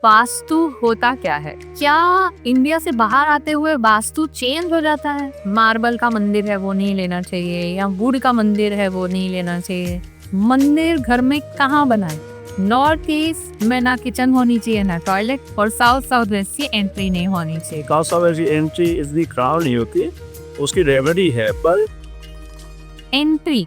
वास्तु होता क्या है? क्या इंडिया से बाहर आते हुए वास्तु चेंज हो जाता है? मार्बल का मंदिर है वो नहीं लेना चाहिए, या वुड का मंदिर है वो नहीं लेना चाहिए। मंदिर घर में कहाँ बनाए? नॉर्थ ईस्ट में ना किचन होनी चाहिए ना टॉयलेट, और साउथ वेस्ट की एंट्री नहीं होनी चाहिए। साउथ वेस्ट की एंट्री इतनी खराब नहीं होती, उसकी रेमेडी है, पर एंट्री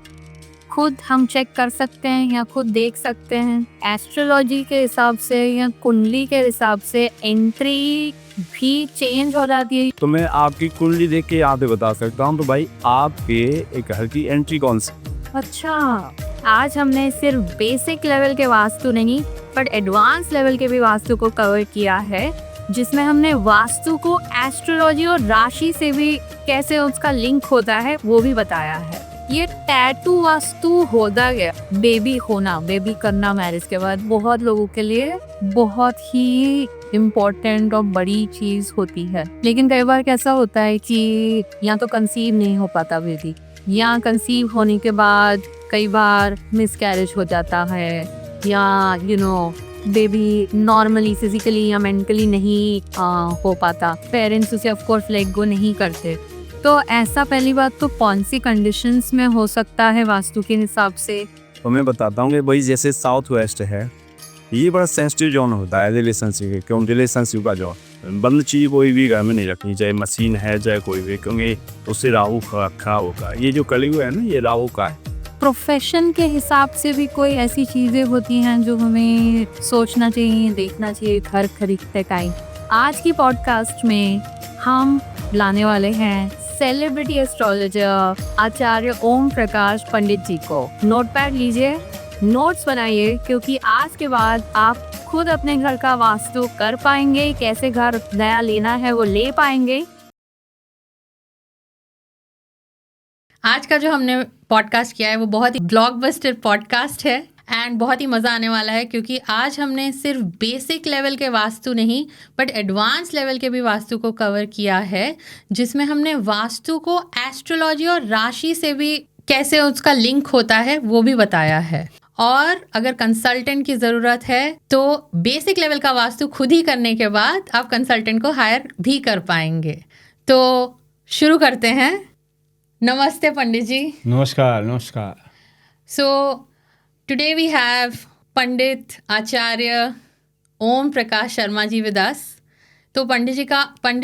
खुद हम चेक कर सकते हैं या खुद देख सकते हैं। एस्ट्रोलॉजी के हिसाब से या कुंडली के हिसाब से एंट्री भी चेंज हो जाती है। तो मैं आपकी कुंडली देख के यहाँ पे बता सकता हूँ। तो भाई आपके एक घर की एंट्री कौन सी? अच्छा, आज हमने सिर्फ बेसिक लेवल के वास्तु नहीं पर एडवांस लेवल के भी वास्तु को कवर किया है, जिसमें हमने वास्तु को एस्ट्रोलॉजी और राशि से भी कैसे उसका लिंक होता है वो भी बताया है। ये टैटू वास्तु होता गया। बेबी होना, बेबी करना मैरिज के बाद बहुत लोगों के लिए बहुत ही इम्पोर्टेंट और बड़ी चीज होती है। लेकिन कई बार कैसा होता है कि या तो कंसीव नहीं हो पाता बेबी, या कंसीव होने के बाद कई बार मिसकैरेज हो जाता है, या बेबी नॉर्मली फिजिकली या मेंटली नहीं हो पाता। पेरेंट्स उसे ऑफ कोर्स लेट गो नहीं करते। तो ऐसा पहली बात तो कौन सी कंडीशंस में हो सकता है वास्तु के हिसाब से? तो मैं बताता हूँ कि भाई जैसे साउथ वेस्ट है, ये बड़ा सेंसिटिव जोन होता है रिलेशनशिप के। क्यों? रिलेशनशिप का जोन बंद चीज़ कोई भी घर में नहीं रखनी, चाहे मशीन है चाहे कोई भी, क्योंकि उससे राहु रखा होगा। ये जो कलयुग है ना, ये राहु का है। प्रोफेशन के हिसाब से भी कोई ऐसी चीजें होती हैं जो हमें सोचना चाहिए, देखना चाहिए घर खरीदते टाइम? आज की पॉडकास्ट में हम लाने वाले हैं सेलिब्रिटी एस्ट्रोलॉजर आचार्य ओम प्रकाश पंडित जी को। नोटपैड लीजिए, नोट्स बनाइए, क्योंकि आज के बाद आप खुद अपने घर का वास्तु कर पाएंगे। कैसे घर नया लेना है वो ले पाएंगे। आज का जो हमने पॉडकास्ट किया है वो बहुत ही ब्लॉकबस्टर पॉडकास्ट है एंड बहुत ही मज़ा आने वाला है, क्योंकि आज हमने सिर्फ बेसिक लेवल के वास्तु नहीं बट एडवांस लेवल के भी वास्तु को कवर किया है, जिसमें हमने वास्तु को एस्ट्रोलॉजी और राशि से भी कैसे उसका लिंक होता है वो भी बताया है। और अगर कंसल्टेंट की ज़रूरत है तो बेसिक लेवल का वास्तु खुद ही करने के बाद आप कंसल्टेंट को हायर भी कर पाएंगे। तो शुरू करते हैं। नमस्ते पंडित जी। नमस्कार नमस्कार। So today we have Pandit Acharya Om Prakash Sharma ji with us. तो पंडित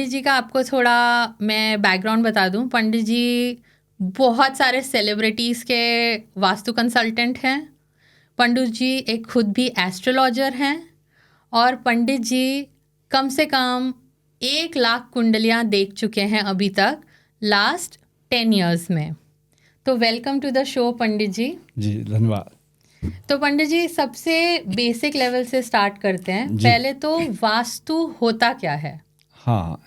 जी का आपको थोड़ा मैं बैकग्राउंड बता दूं। पंडित जी बहुत सारे सेलिब्रिटीज़ के वास्तु कंसल्टेंट हैं। पंडित जी एक खुद भी एस्ट्रोलॉजर हैं, और पंडित जी कम से कम 1,00,000 कुंडलियां देख चुके हैं अभी तक लास्ट 10 years में। तो वेलकम टू द शो पंडित जी। जी धन्यवाद। तो पंडित जी सबसे बेसिक लेवल से स्टार्ट करते हैं। पहले तो वास्तु होता क्या है? हाँ,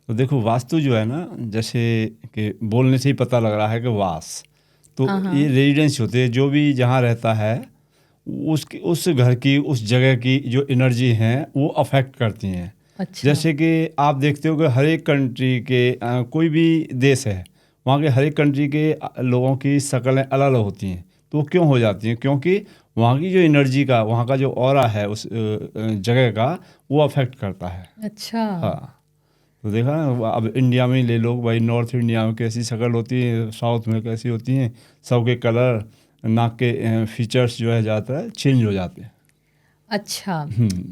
तो देखो वास्तु जो है ना, जैसे कि बोलने से ही पता लग रहा है कि वास, तो ये रेजिडेंस होते हैं। जो भी जहाँ रहता है उस घर की, उस जगह की जो एनर्जी हैं वो अफेक्ट करती हैं। अच्छा। जैसे कि आप देखते हो कि हर एक कंट्री के कोई भी देश है, वहाँ के हर एक कंट्री के लोगों की शक्लें अलग अलग होती हैं। तो वो क्यों हो जाती हैं? क्योंकि वहाँ की जो एनर्जी का, वहाँ का जो ऑरा है उस जगह का, वो अफेक्ट करता है। अच्छा। हाँ, तो देखा ना, अब इंडिया में ही ले लो भाई, नॉर्थ इंडिया में कैसी शक्ल होती है, साउथ में कैसी होती हैं, सबके कलर, नाक के फीचर्स जो है ज़्यादातर चेंज हो जाते हैं। अच्छा,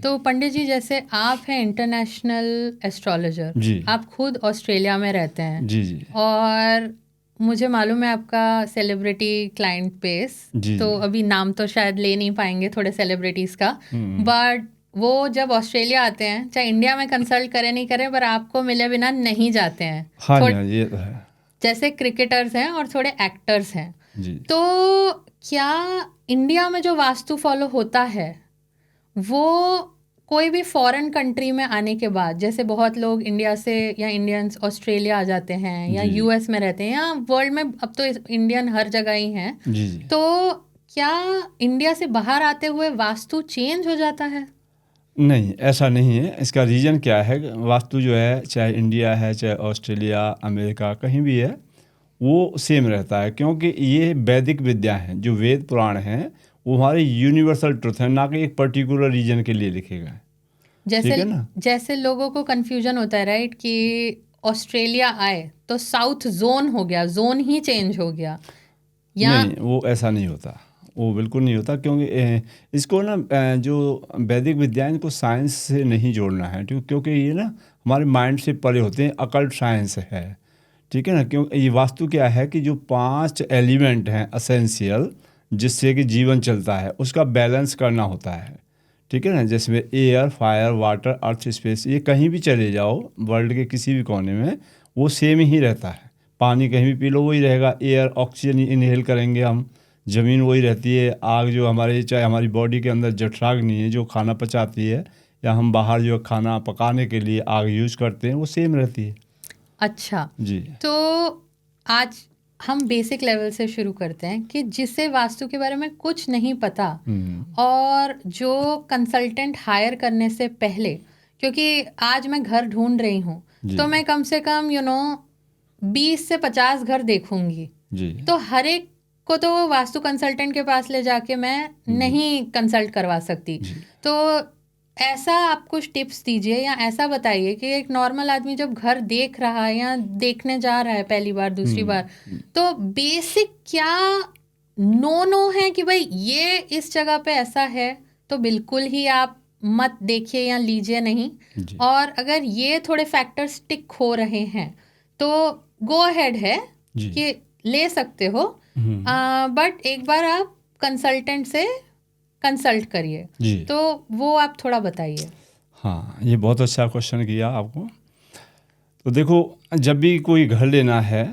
तो पंडित जी जैसे आप हैं इंटरनेशनल एस्ट्रोलॉजर जी, आप खुद ऑस्ट्रेलिया में रहते हैं। जी जी और मुझे मालूम है आपका सेलिब्रिटी क्लाइंट बेस, तो अभी नाम तो शायद ले नहीं पाएंगे थोड़े सेलिब्रिटीज़ का, बट वो जब ऑस्ट्रेलिया आते हैं, चाहे इंडिया में कंसल्ट करें नहीं करें, पर आपको मिले बिना नहीं जाते हैं। हाँ जी, ये तो है। जैसे क्रिकेटर्स हैं और थोड़े एक्टर्स हैं जी। तो क्या इंडिया में जो वास्तु फॉलो होता है वो कोई भी फॉरेन कंट्री में आने के बाद, जैसे बहुत लोग इंडिया से या इंडियंस ऑस्ट्रेलिया आ जाते हैं या यूएस में रहते हैं या वर्ल्ड में, अब तो इंडियन हर जगह ही हैं, तो क्या इंडिया से बाहर आते हुए वास्तु चेंज हो जाता है? नहीं, ऐसा नहीं है। इसका रीज़न क्या है? वास्तु जो है, चाहे इंडिया है चाहे ऑस्ट्रेलिया अमेरिका कहीं भी है, वो सेम रहता है। क्योंकि ये वैदिक विद्या हैं, जो वेद पुराण हैं वो हमारे यूनिवर्सल ट्रुथ है, ना कि एक पर्टिकुलर रीजन के लिए लिखे गए। जैसे ठीक है ना? जैसे लोगों को कंफ्यूजन होता है राइट कि ऑस्ट्रेलिया आए तो साउथ जोन हो गया, जोन ही चेंज हो गया या नहीं, वो ऐसा नहीं होता, वो बिल्कुल नहीं होता, क्योंकि इसको ना जो वैदिक विद्या है इनको साइंस से नहीं जोड़ना है, क्योंकि ये ना हमारे माइंड से परे होते हैं, अकल्ट साइंस है, ठीक है ना। क्यों ये वास्तु क्या है कि जो 5 एलिमेंट हैं असेंशियल जिससे कि जीवन चलता है उसका बैलेंस करना होता है, ठीक है ना। जैसे एयर, फायर, वाटर, अर्थ, स्पेस, ये कहीं भी चले जाओ वर्ल्ड के किसी भी कोने में वो सेम ही रहता है। पानी कहीं भी पी लो वही रहेगा, एयर ऑक्सीजन इनहेल करेंगे हम, ज़मीन वही रहती है, आग जो हमारे चाहे हमारी बॉडी के अंदर जठराग्नि है जो खाना पचाती है, या हम बाहर जो खाना पकाने के लिए आग यूज़ करते हैं वो सेम रहती है। अच्छा, जी। तो आज हम बेसिक लेवल से शुरू करते हैं कि जिसे वास्तु के बारे में कुछ नहीं पता और जो कंसल्टेंट हायर करने से पहले, क्योंकि आज मैं घर ढूंढ रही हूँ जी। तो मैं कम से कम 20 से 50 घर देखूंगी, जी। तो हर एक को तो वास्तु कंसल्टेंट के पास ले जाके मैं नहीं कंसल्ट करवा सकती। तो ऐसा आप कुछ टिप्स दीजिए या ऐसा बताइए कि एक नॉर्मल आदमी जब घर देख रहा है या देखने जा रहा है पहली बार दूसरी बार, तो बेसिक क्या नो है कि भाई ये इस जगह पे ऐसा है तो बिल्कुल ही आप मत देखिए या लीजिए नहीं, और अगर ये थोड़े फैक्टर्स टिक हो रहे हैं तो गो अहेड है कि ले सकते हो, बट एक बार आप कंसल्टेंट से कंसल्ट करिए। तो वो आप थोड़ा बताइए। हाँ, ये बहुत अच्छा क्वेश्चन किया आपको। तो देखो, जब भी कोई घर लेना है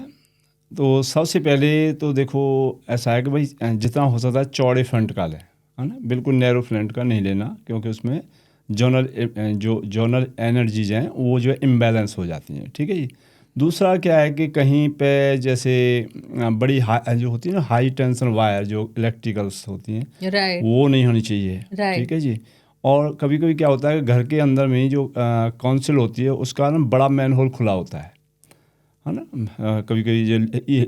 तो सबसे पहले तो देखो ऐसा है कि भाई जितना हो सकता है चौड़े फ्रंट का लें, है ना, बिल्कुल नैरो फ्रंट का नहीं लेना, क्योंकि उसमें जोनल एनर्जीज हैं वो जो है इम्बैलेंस हो जाती हैं, ठीक है जी। दूसरा क्या है कि कहीं पे जैसे बड़ी जो होती है ना हाई टेंशन वायर जो इलेक्ट्रिकल्स होती हैं, राइट, वो नहीं होनी चाहिए, ठीक है जी। और कभी कभी क्या होता है कि घर के अंदर में जो काउंसिल होती है उसका ना बड़ा मैन होल खुला होता है ना, कभी कभी जो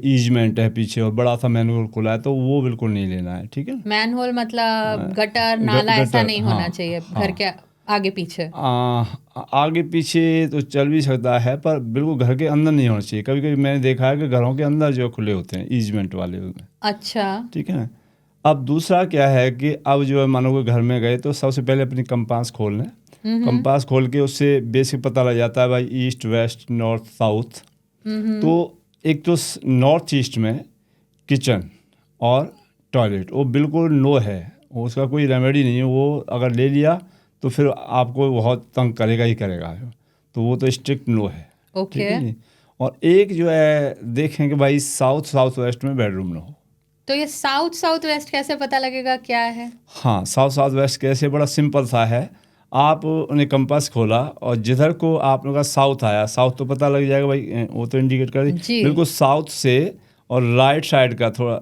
ईजमेंट है पीछे और बड़ा सा मैन होल खुला है, तो वो बिल्कुल नहीं लेना है, ठीक है। मैन होल मतलब गटर नाला ऐसा नहीं होना चाहिए घर के आगे पीछे। आगे पीछे तो चल भी सकता है पर बिल्कुल घर के अंदर नहीं होना चाहिए। कभी कभी मैंने देखा है कि घरों के अंदर जो खुले होते हैं ईजमेंट वाले में। अच्छा, ठीक है ना। अब दूसरा क्या है कि अब जो है मानो कि घर में गए तो सबसे पहले अपनी कंपास खोल लें। कंपास खोल के उससे बेसिक पता लग जाता है भाई ईस्ट, वेस्ट, नॉर्थ, साउथ। तो एक तो नॉर्थ ईस्ट में किचन और टॉयलेट वो बिल्कुल नो है, उसका कोई रेमेडी नहीं है, वो अगर ले लिया तो फिर आपको बहुत तंग करेगा ही करेगा, तो वो तो स्ट्रिक्ट नो है। ओके। ठीक है जी। और एक जो है देखें कि भाई साउथ वेस्ट में बेडरूम ना हो। तो ये साउथ वेस्ट कैसे पता लगेगा क्या है? हाँ, साउथ वेस्ट कैसे, बड़ा सिंपल सा है। आप उन्हें कंपास खोला और जिधर को आप लोगों का साउथ आया, साउथ तो पता लग जाएगा भाई, वो तो इंडिकेट कर दी बिल्कुल साउथ से, और राइट साइड का थोड़ा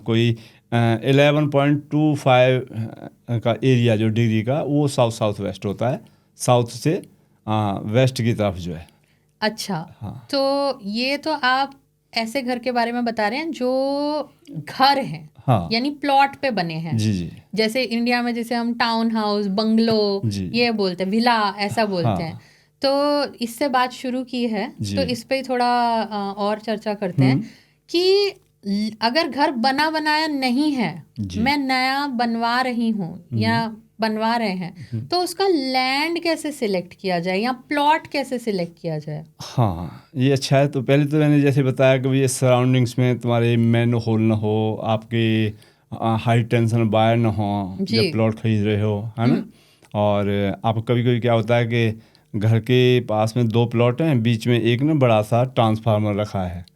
कोई 11.25 का एरिया जो डिग्री का, वो साउथ वेस्ट होता है, साउथ से वेस्ट की तरफ जो है। अच्छा, हाँ। तो ये तो आप ऐसे घर के बारे में बता रहे हैं जो घर हैं, हाँ, यानी प्लॉट पे बने हैं। जी जी। जैसे इंडिया में जैसे हम टाउन हाउस, बंगलो ये बोलते हैं, विला ऐसा बोलते हैं। तो इससे बात शुरू की है तो इस पे थोड़ा और चर्चा करते हैं कि अगर घर बना बनाया नहीं है, मैं नया बनवा रही हूँ या बनवा रहे हैं, तो उसका लैंड कैसे सिलेक्ट किया जाए या प्लॉट कैसे सिलेक्ट किया जाए? हाँ, ये अच्छा है। तो पहले तो मैंने जैसे बताया कि ये सराउंडिंग्स में तुम्हारे मैन होल ना हो, आपके हाई टेंशन वायर ना हो जब प्लॉट खरीद रहे हो, है ना। और आप कभी कभी क्या होता है कि घर के पास में 2 प्लॉट हैं, बीच में एक ना बड़ा सा ट्रांसफार्मर रखा है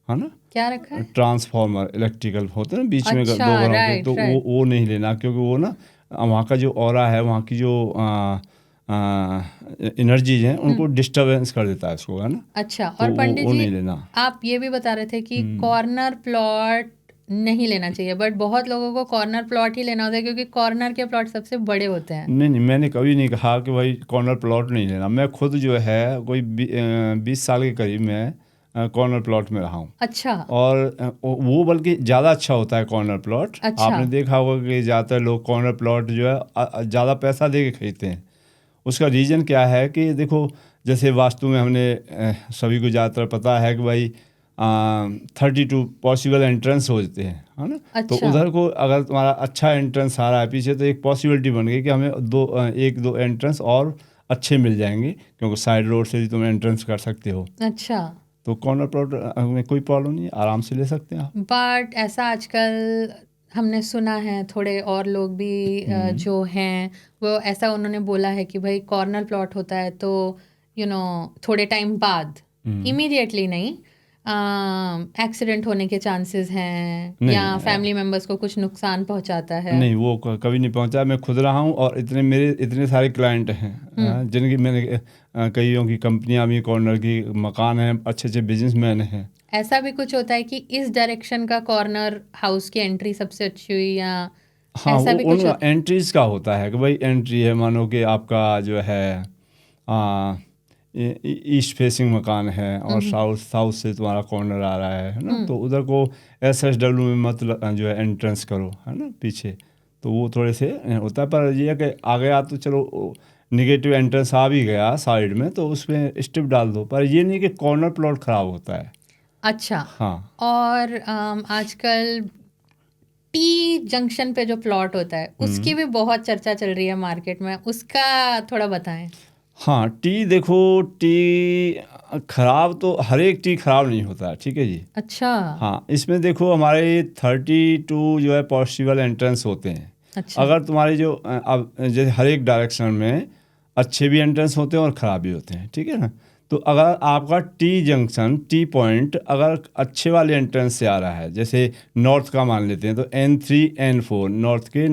ना। क्या रखा है? ट्रांसफार्मर इलेक्ट्रिकल होते हैं ना बीच में 2 घरों के, तो वो नहीं लेना, क्योंकि वो ना वहाँ का जो ऑरा है, वहाँ की जो एनर्जीज हैं उनको डिस्टर्बेंस कर देता है उसको, है ना। अच्छा, और तो पंडित जी नहीं लेना। आप ये भी बता रहे थे कि कॉर्नर प्लॉट नहीं लेना चाहिए, बट बहुत लोगों को कॉर्नर प्लॉट ही लेना होता है क्योंकि कॉर्नर के प्लॉट सबसे बड़े होते हैं। नहीं, मैंने कभी नहीं कहा कि भाई कॉर्नर प्लॉट नहीं लेना। मैं खुद जो है कोई 20 साल के करीब में कॉर्नर प्लॉट में रहा हूँ। अच्छा। और वो बल्कि ज़्यादा अच्छा होता है कॉर्नर प्लॉट। अच्छा। आपने देखा होगा कि ज़्यादातर लोग कॉर्नर प्लॉट जो है ज़्यादा पैसा दे के खरीदते हैं, उसका रीज़न क्या है कि देखो, जैसे वास्तु में हमने सभी को ज़्यादातर पता है कि भाई 32 पॉसिबल एंट्रेंस होते हैं, है ना। तो अच्छा। उधर को अगर तुम्हारा अच्छा एंट्रेंस आ रहा है पीछे, तो एक पॉसिबिलिटी बन गई कि हमें एक दो एंट्रेंस और अच्छे मिल जाएंगे, क्योंकि साइड रोड से भी तुम एंट्रेंस कर सकते हो। अच्छा, तो कॉर्नर प्लॉट में कोई प्रॉब्लम नहीं है, आराम से ले सकते हैं आप। बट ऐसा आजकल हमने सुना है, थोड़े और लोग भी जो हैं वो ऐसा उन्होंने बोला है कि भाई कॉर्नर प्लॉट होता है तो थोड़े टाइम बाद, इमीडिएटली नहीं, एक्सीडेंट होने के चांसेस हैं नहीं, या फैमिली मेंबर्स को कुछ नुकसान पहुंचाता है। नहीं, वो कभी नहीं पहुंचा। मैं खुद रहा हूँ और मेरे इतने सारे क्लाइंट हैं, जिनकी मैंने कईयों की कंपनियां भी, कॉर्नर की मकान हैं, अच्छे अच्छे बिजनेसमैन हैं। ऐसा भी कुछ होता है कि इस डायरेक्शन का कॉर्नर हाउस की एंट्री सबसे अच्छी हुई, या हाँ, ऐसा वो भी कुछ उन एंट्रीज का होता है कि भाई एंट्री है, मानो कि आपका जो है ईस्ट फेसिंग मकान है और साउथ से तुम्हारा कॉर्नर आ रहा है ना, तो उधर को SSW में मत जो है एंट्रेंस करो, है ना, पीछे। तो वो थोड़े से होता है, पर ये है कि आ गया तो चलो, निगेटिव एंट्रेंस आ भी गया साइड में, तो उसमें स्टिप डाल दो, पर ये नहीं कि कॉर्नर प्लॉट खराब होता है। अच्छा। हाँ, और आजकल टी जंक्शन पे जो प्लॉट होता है उसकी भी बहुत चर्चा चल रही है मार्केट में, उसका थोड़ा बताएं। हाँ, टी देखो, टी खराब तो हर एक टी खराब नहीं होता है, ठीक है जी। अच्छा। हाँ, इसमें देखो हमारे 32 जो है पॉसिबल एंट्रेंस होते हैं। अच्छा। अगर तुम्हारी जो अब जैसे हर एक डायरेक्शन में अच्छे भी एंट्रेंस होते हैं और ख़राब भी होते हैं, ठीक है ना। तो अगर आपका टी जंक्शन, टी पॉइंट अगर अच्छे वाले एंट्रेंस से आ रहा है, जैसे नॉर्थ का मान लेते हैं, तो N3 N4 नॉर्थ के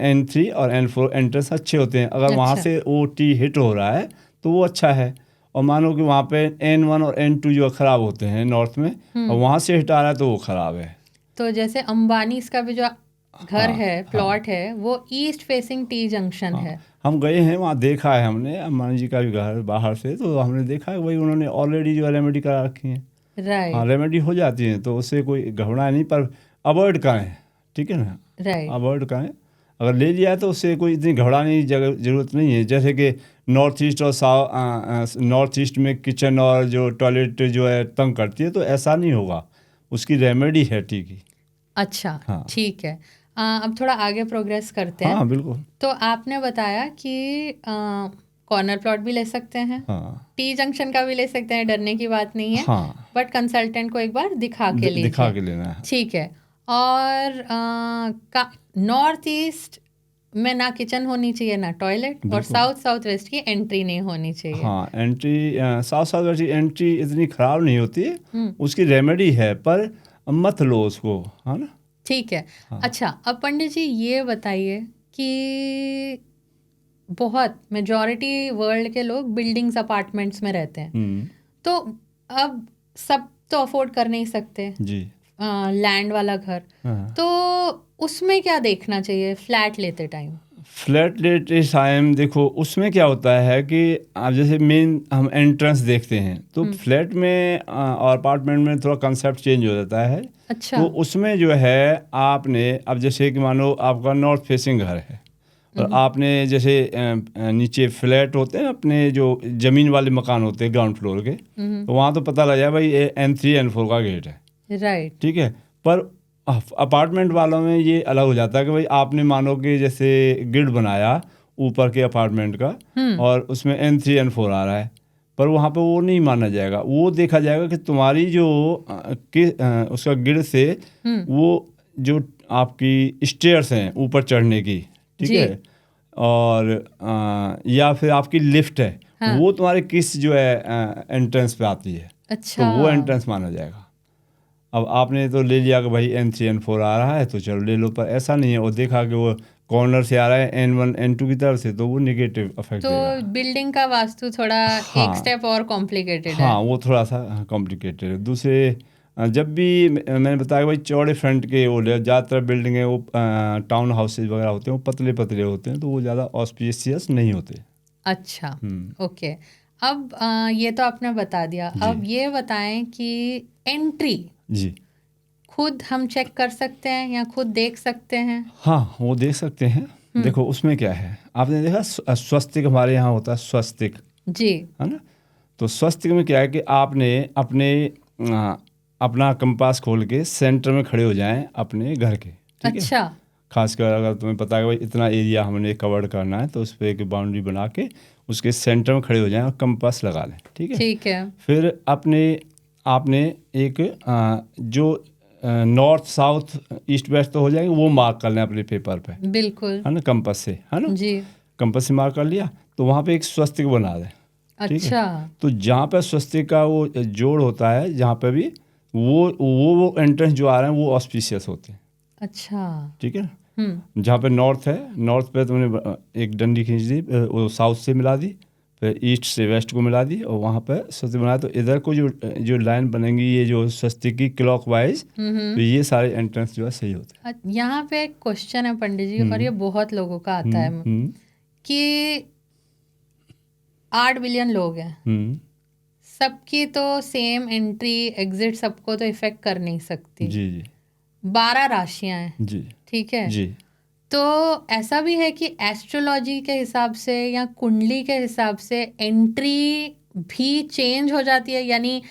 N3 और N4 एंट्रेंस अच्छे होते हैं। अगर वहाँ अच्छा। से वो टी हिट हो रहा है तो वो अच्छा है। और मानो कि वहाँ पे N1 और N2 जो ख़राब होते हैं नॉर्थ में, और वहाँ से हिट आ रहा है तो वो ख़राब है। तो जैसे अंबानी का भी जो घर हाँ, है, प्लॉट है, वो ईस्ट फेसिंग टी जंक्शन है। हम गए हैं वहाँ, देखा है हमने अंबानी जी का भी घर बाहर से, तो हमने देखा है वही उन्होंने ऑलरेडी जो रेमेडी करा रखी है। हाँ, राइट। रेमेडी हो जाती है, तो उससे कोई घबराए नहीं, पर अवॉइड करें, ठीक है ना, राइट। अवॉइड करें। अगर ले लिया है तो उससे कोई इतनी घबराने की ज़रूरत नहीं है। जैसे कि नॉर्थ ईस्ट और नॉर्थ ईस्ट में किचन और जो टॉयलेट जो है तंग करती है, तो ऐसा नहीं होगा, उसकी रेमेडी है टी की। अच्छा, हाँ। ठीक है। अब थोड़ा आगे प्रोग्रेस करते हैं। हाँ, बिल्कुल। तो आपने बताया कि कॉर्नर प्लॉट भी ले सकते हैं, हाँ, टी जंक्शन का भी ले सकते हैं, डरने की बात नहीं है। हाँ, बट कंसल्टेंट को एक बार दिखा के लीजिए। दिखा के लेना है। ठीक है। और नॉर्थ ईस्ट में ना किचन होनी चाहिए ना टॉयलेट, और साउथ वेस्ट की एंट्री नहीं होनी चाहिए। हाँ, एंट्री साउथ वेस्ट की एंट्री इतनी ख़राब नहीं होती है, उसकी रेमेडी है, पर मत लो उसको, है ना। ठीक है। अच्छा, अब पंडित जी ये बताइए कि बहुत मेजॉरिटी वर्ल्ड के लोग बिल्डिंग्स, अपार्टमेंट्स में रहते हैं, तो अब सब तो अफोर्ड कर नहीं सकते जी। लैंड वाला घर, तो उसमें क्या देखना चाहिए फ्लैट लेते टाइम? फ्लैट लेते टाइम देखो, उसमें क्या होता है कि आप जैसे मेन हम एंट्रेंस देखते हैं, तो फ्लैट में और अपार्टमेंट में थोड़ा कंसेप्ट चेंज हो जाता है। अच्छा। तो उसमें जो है आपने, अब जैसे कि मानो आपका नॉर्थ फेसिंग घर है, और आपने जैसे नीचे फ्लैट होते हैं अपने जो ज़मीन वाले मकान होते हैं ग्राउंड फ्लोर के, तो वहाँ तो पता लग जाए भाई ये N3 N4 का गेट है, राइट। ठीक है। पर अपार्टमेंट वालों में ये अलग हो जाता है कि भाई आपने मानो कि जैसे ग्रिड बनाया ऊपर के अपार्टमेंट का, और उसमें N3 N4 आ रहा है, पर वहाँ पे वो नहीं माना जाएगा। वो देखा जाएगा कि तुम्हारी जो उसका ग्रिड से वो जो आपकी स्टेयर्स हैं ऊपर चढ़ने की, ठीक जी। है, और या फिर आपकी लिफ्ट है, वो तुम्हारे किस जो है एंट्रेंस पे आती है, अच्छा। तो वो एंट्रेंस माना जाएगा। अब आपने तो ले लिया कि भाई N3 N4 आ रहा है तो चलो ले लो, पर ऐसा नहीं है। वो देखा कि वो कॉर्नर से आ रहा है N1 N2 की तरफ से, तो वो नेगेटिव अफेक्ट तो देगा। बिल्डिंग का वास्तु थोड़ा हाँ, एक स्टेप और कॉम्प्लिकेटेड है। हाँ, वो थोड़ा सा कॉम्प्लिकेटेड है। दूसरे जब भी मैंने बताया कि भाई चौड़े फ्रंट के वो ले, ज़्यादातर बिल्डिंग है वो टाउन हाउसेज वगैरह होते हैं, वो पतले पतले होते हैं, तो वो ज़्यादा ऑस्पिशियस नहीं होते। अच्छा, ओके। अब ये तो आपने बता दिया, अब ये बताएं कि एंट्री जी। खुद हम चेक कर सकते हैं या खुद देख सकते हैं? हाँ, वो देख सकते हैं। देखो उसमें क्या है, आपने देखा स्वस्तिक हमारे यहाँ होता है, स्वस्तिक, जी। है ना। तो स्वस्तिक में क्या है कि आपने अपना कंपास खोल के सेंटर में खड़े हो जाएं अपने घर के, ठीक है। अच्छा। खासकर अगर तुम्हें पता है कि भाई इतना एरिया हमने कवर करना है, तो उस पर एक बाउंड्री बना के उसके सेंटर में खड़े हो जाएं और कंपास लगा लें, ठीक है। ठीक है। फिर आपने एक जो नॉर्थ साउथ ईस्ट वेस्ट तो हो जाएंगे, वो मार्क कर लें अपने पेपर पे, बिल्कुल। है ना, कंपास से, है ना। जी। कंपास से मार्क कर लिया, तो वहाँ पे एक स्वस्तिक बना दें, ठीक है। अच्छा। तो जहाँ पे स्वस्तिक का वो जोड़ होता है, जहाँ पे भी वो एंट्रेंस जो आ रहे हैं वो ऑस्पिशियस होते हैं, अच्छा। ठीक है। जहाँ पे नॉर्थ है, नॉर्थ पे तुमने एक डंडी खींच दी, वो साउथ से मिला दी, फिर ईस्ट से वेस्ट को मिला दी, और वहाँ पे स्वस्तिक बनाया। तो इधर को जो लाइन बनेंगी, ये जो स्वस्तिक की क्लॉकवाइज, तो ये सारे एंट्रेंस जो है सही होते हैं। यहाँ पे एक क्वेश्चन है पंडित जी, और ये बहुत लोगों का आता है कि 8 बिलियन लोग हैं, सबकी तो सेम एंट्री एग्जिट सबको तो इफेक्ट कर नहीं सकती। जी जी। 12 राशियां हैं, जी ठीक है जी। तो ऐसा भी है कि एस्ट्रोलॉजी के हिसाब से या कुंडली के हिसाब से एंट्री भी चेंज हो जाती है, यानी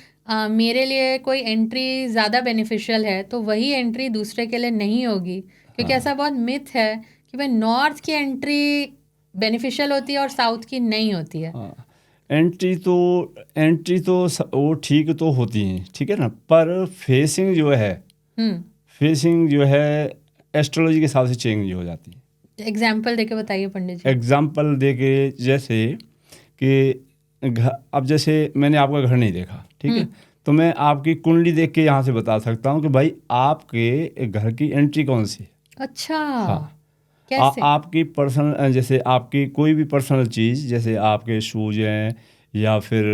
मेरे लिए कोई एंट्री ज़्यादा बेनिफिशियल है तो वही एंट्री दूसरे के लिए नहीं होगी, क्योंकि ऐसा बहुत मिथ है कि भाई नॉर्थ की एंट्री बेनिफिशियल होती है और साउथ की नहीं होती है। एंट्री तो वो ठीक तो होती हैं, ठीक है ना, पर फेसिंग जो है एस्ट्रोलॉजी के हिसाब से चेंज हो जाती है। एग्जाम्पल देके बताइए पंडित जी। एग्जाम्पल देके, जैसे कि अब जैसे मैंने आपका घर नहीं देखा, ठीक है, तो मैं आपकी कुंडली देख के यहाँ से बता सकता हूँ कि भाई आपके घर की एंट्री कौन सी है। अच्छा। हाँ। कैसे? आपकी पर्सनल, जैसे आपकी कोई भी पर्सनल चीज़, जैसे आपके शूज हैं, या फिर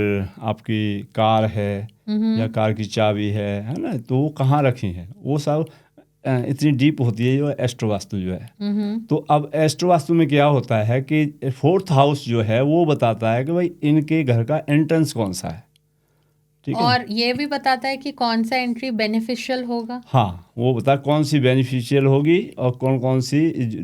आपकी कार है, या कार की चाबी है ना, तो वो कहाँ रखी है, वो सब इतनी डीप होती है जो एस्ट्रो वास्तु जो है। तो अब एस्ट्रो वास्तु में क्या होता है कि 4th हाउस जो है वो बताता है कि भाई इनके घर का एंट्रेंस कौन सा है, ठीक है। और ये भी बताता है कि कौन सा एंट्री बेनिफिशियल होगा। हाँ, वो बता कौन सी बेनिफिशियल होगी और कौन कौन सी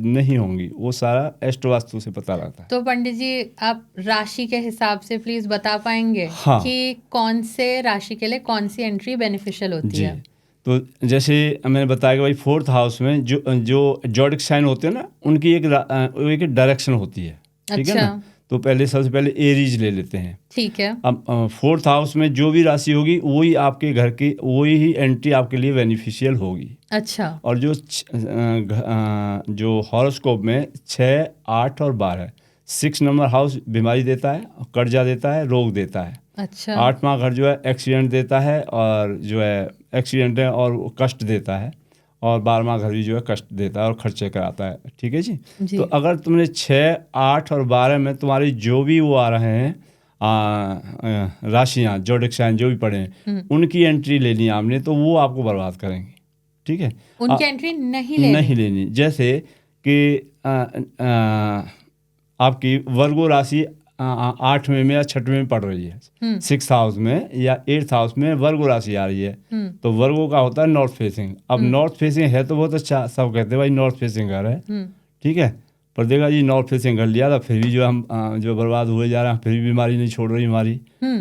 नहीं होंगी, वो सारा एस्ट्रो वास्तु से पता लगता है। तो पंडित जी आप राशि के हिसाब से प्लीज बता पाएंगे हाँ। कि कौन से राशि के लिए कौन सी एंट्री बेनिफिशियल होती जी। है। तो जैसे मैंने बताया कि भाई 4th हाउस में जो जॉडिक साइन होते हैं ना, उनकी एक डायरेक्शन होती है, ठीक है ना। तो सबसे पहले एरीज ले लेते हैं, ठीक है। अब 4th हाउस में जो भी राशि होगी वही आपके घर की, वही ही एंट्री आपके लिए बेनिफिशियल होगी। अच्छा। और जो हॉरोस्कोप में 6, 8 और 12, 6 नंबर हाउस बीमारी देता है, कर्जा देता है, रोग देता है। अच्छा। 8वां घर जो है एक्सीडेंट देता है, और जो है एक्सीडेंट है और कष्ट देता है, और 12वां घर भी जो है कष्ट देता है और खर्चे कराता है, ठीक है जी। तो अगर तुमने 6, 8 और 12 में तुम्हारी जो भी वो आ रहे हैं राशियाँ, जोडिक साइन जो भी पड़े हैं, उनकी एंट्री लेनी है आपने, तो वो आपको बर्बाद करेंगे, ठीक है। उनकी एंट्री नहीं लेनी। जैसे कि आपकी वर्गो राशि 8वें में या 6वें में पड़ रही है, 6th हाउस में या 8th हाउस में वर्गो राशि आ रही है, तो वर्गो का होता है नॉर्थ फेसिंग। अब नॉर्थ फेसिंग है तो बहुत अच्छा, सब कहते हैं भाई नॉर्थ फेसिंग घर है, ठीक है, पर देखा जी नॉर्थ फेसिंग घर लिया था, फिर भी जो हम जो बर्बाद हुए जा रहे हैं, फिर भी बीमारी नहीं छोड़ रही हमारी,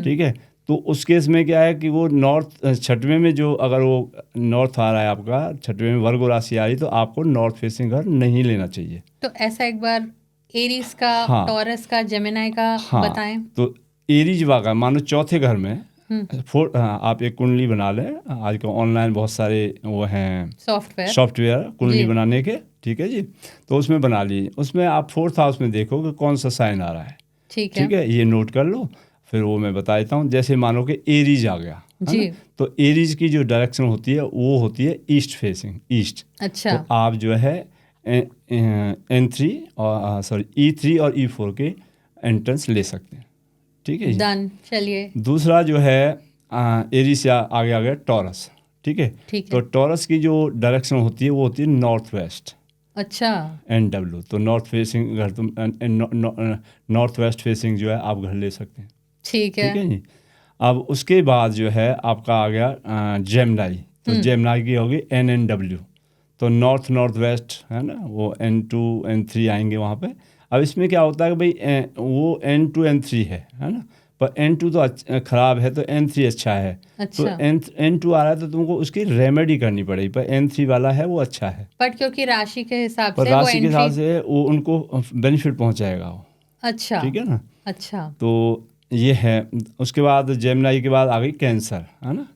ठीक है। तो उस केस में क्या है कि वो नॉर्थ 6वें में जो, अगर वो नॉर्थ आ रहा है आपका 6वें में वर्गो राशि आ रही, तो आपको नॉर्थ फेसिंग घर नहीं लेना चाहिए। तो ऐसा एक बार एरीज का, टॉरस का, जेमिनाई का बताएं। तो एरीज वाला मानो 4थे घर में आप एक कुंडली बना लें, आजकल ऑनलाइन बहुत सारे वो हैं सॉफ्टवेयर कुंडली बनाने के, ठीक है जी। तो उसमें बना ली, उसमें आप 4th हाउस में देखो कि कौन सा साइन आ रहा है, ठीक है, ये नोट कर लो। फिर वो मैं बता देता हूँ, जैसे मानो कि एरीज आ गया जी, तो एरीज की जो डायरेक्शन होती है वो होती है ईस्ट फेसिंग, ईस्ट। अच्छा। तो आप जो है E3 और E4 के एंट्रेंस ले सकते हैं, ठीक है। डन। चलिए दूसरा जो है एरीज से आगे आ गया टॉरस, ठीक है। तो टॉरस की जो डायरेक्शन होती है वो होती है नॉर्थ वेस्ट। अच्छा। NW, तो नॉर्थ फेसिंग घर, तुम नॉर्थ वेस्ट फेसिंग जो है आप घर ले सकते हैं, ठीक है जी। अब उसके बाद जो है आपका आ गया जेमिनाई, तो जेमिनाई की होगी NNW, तो नॉर्थ नॉर्थ वेस्ट है ना, वो N2 N3 आएंगे वहाँ पे। अब इसमें क्या होता है कि भाई वो N2 N3 है ना, पर N2 तो ख़राब है तो N3 अच्छा है। तो अच्छा। N2 आ रहा है तो तुमको उसकी रेमेडी करनी पड़ेगी, पर N3 वाला है वो अच्छा है। बट क्योंकि राशि के हिसाब पर से वो राशि के हिसाब एंट्री। से वो उनको बेनिफिट पहुंचाएगा वो, अच्छा। ठीक है ना। अच्छा। तो ये है। उसके बाद जेमिनी के बाद आ गई कैंसर, है ना।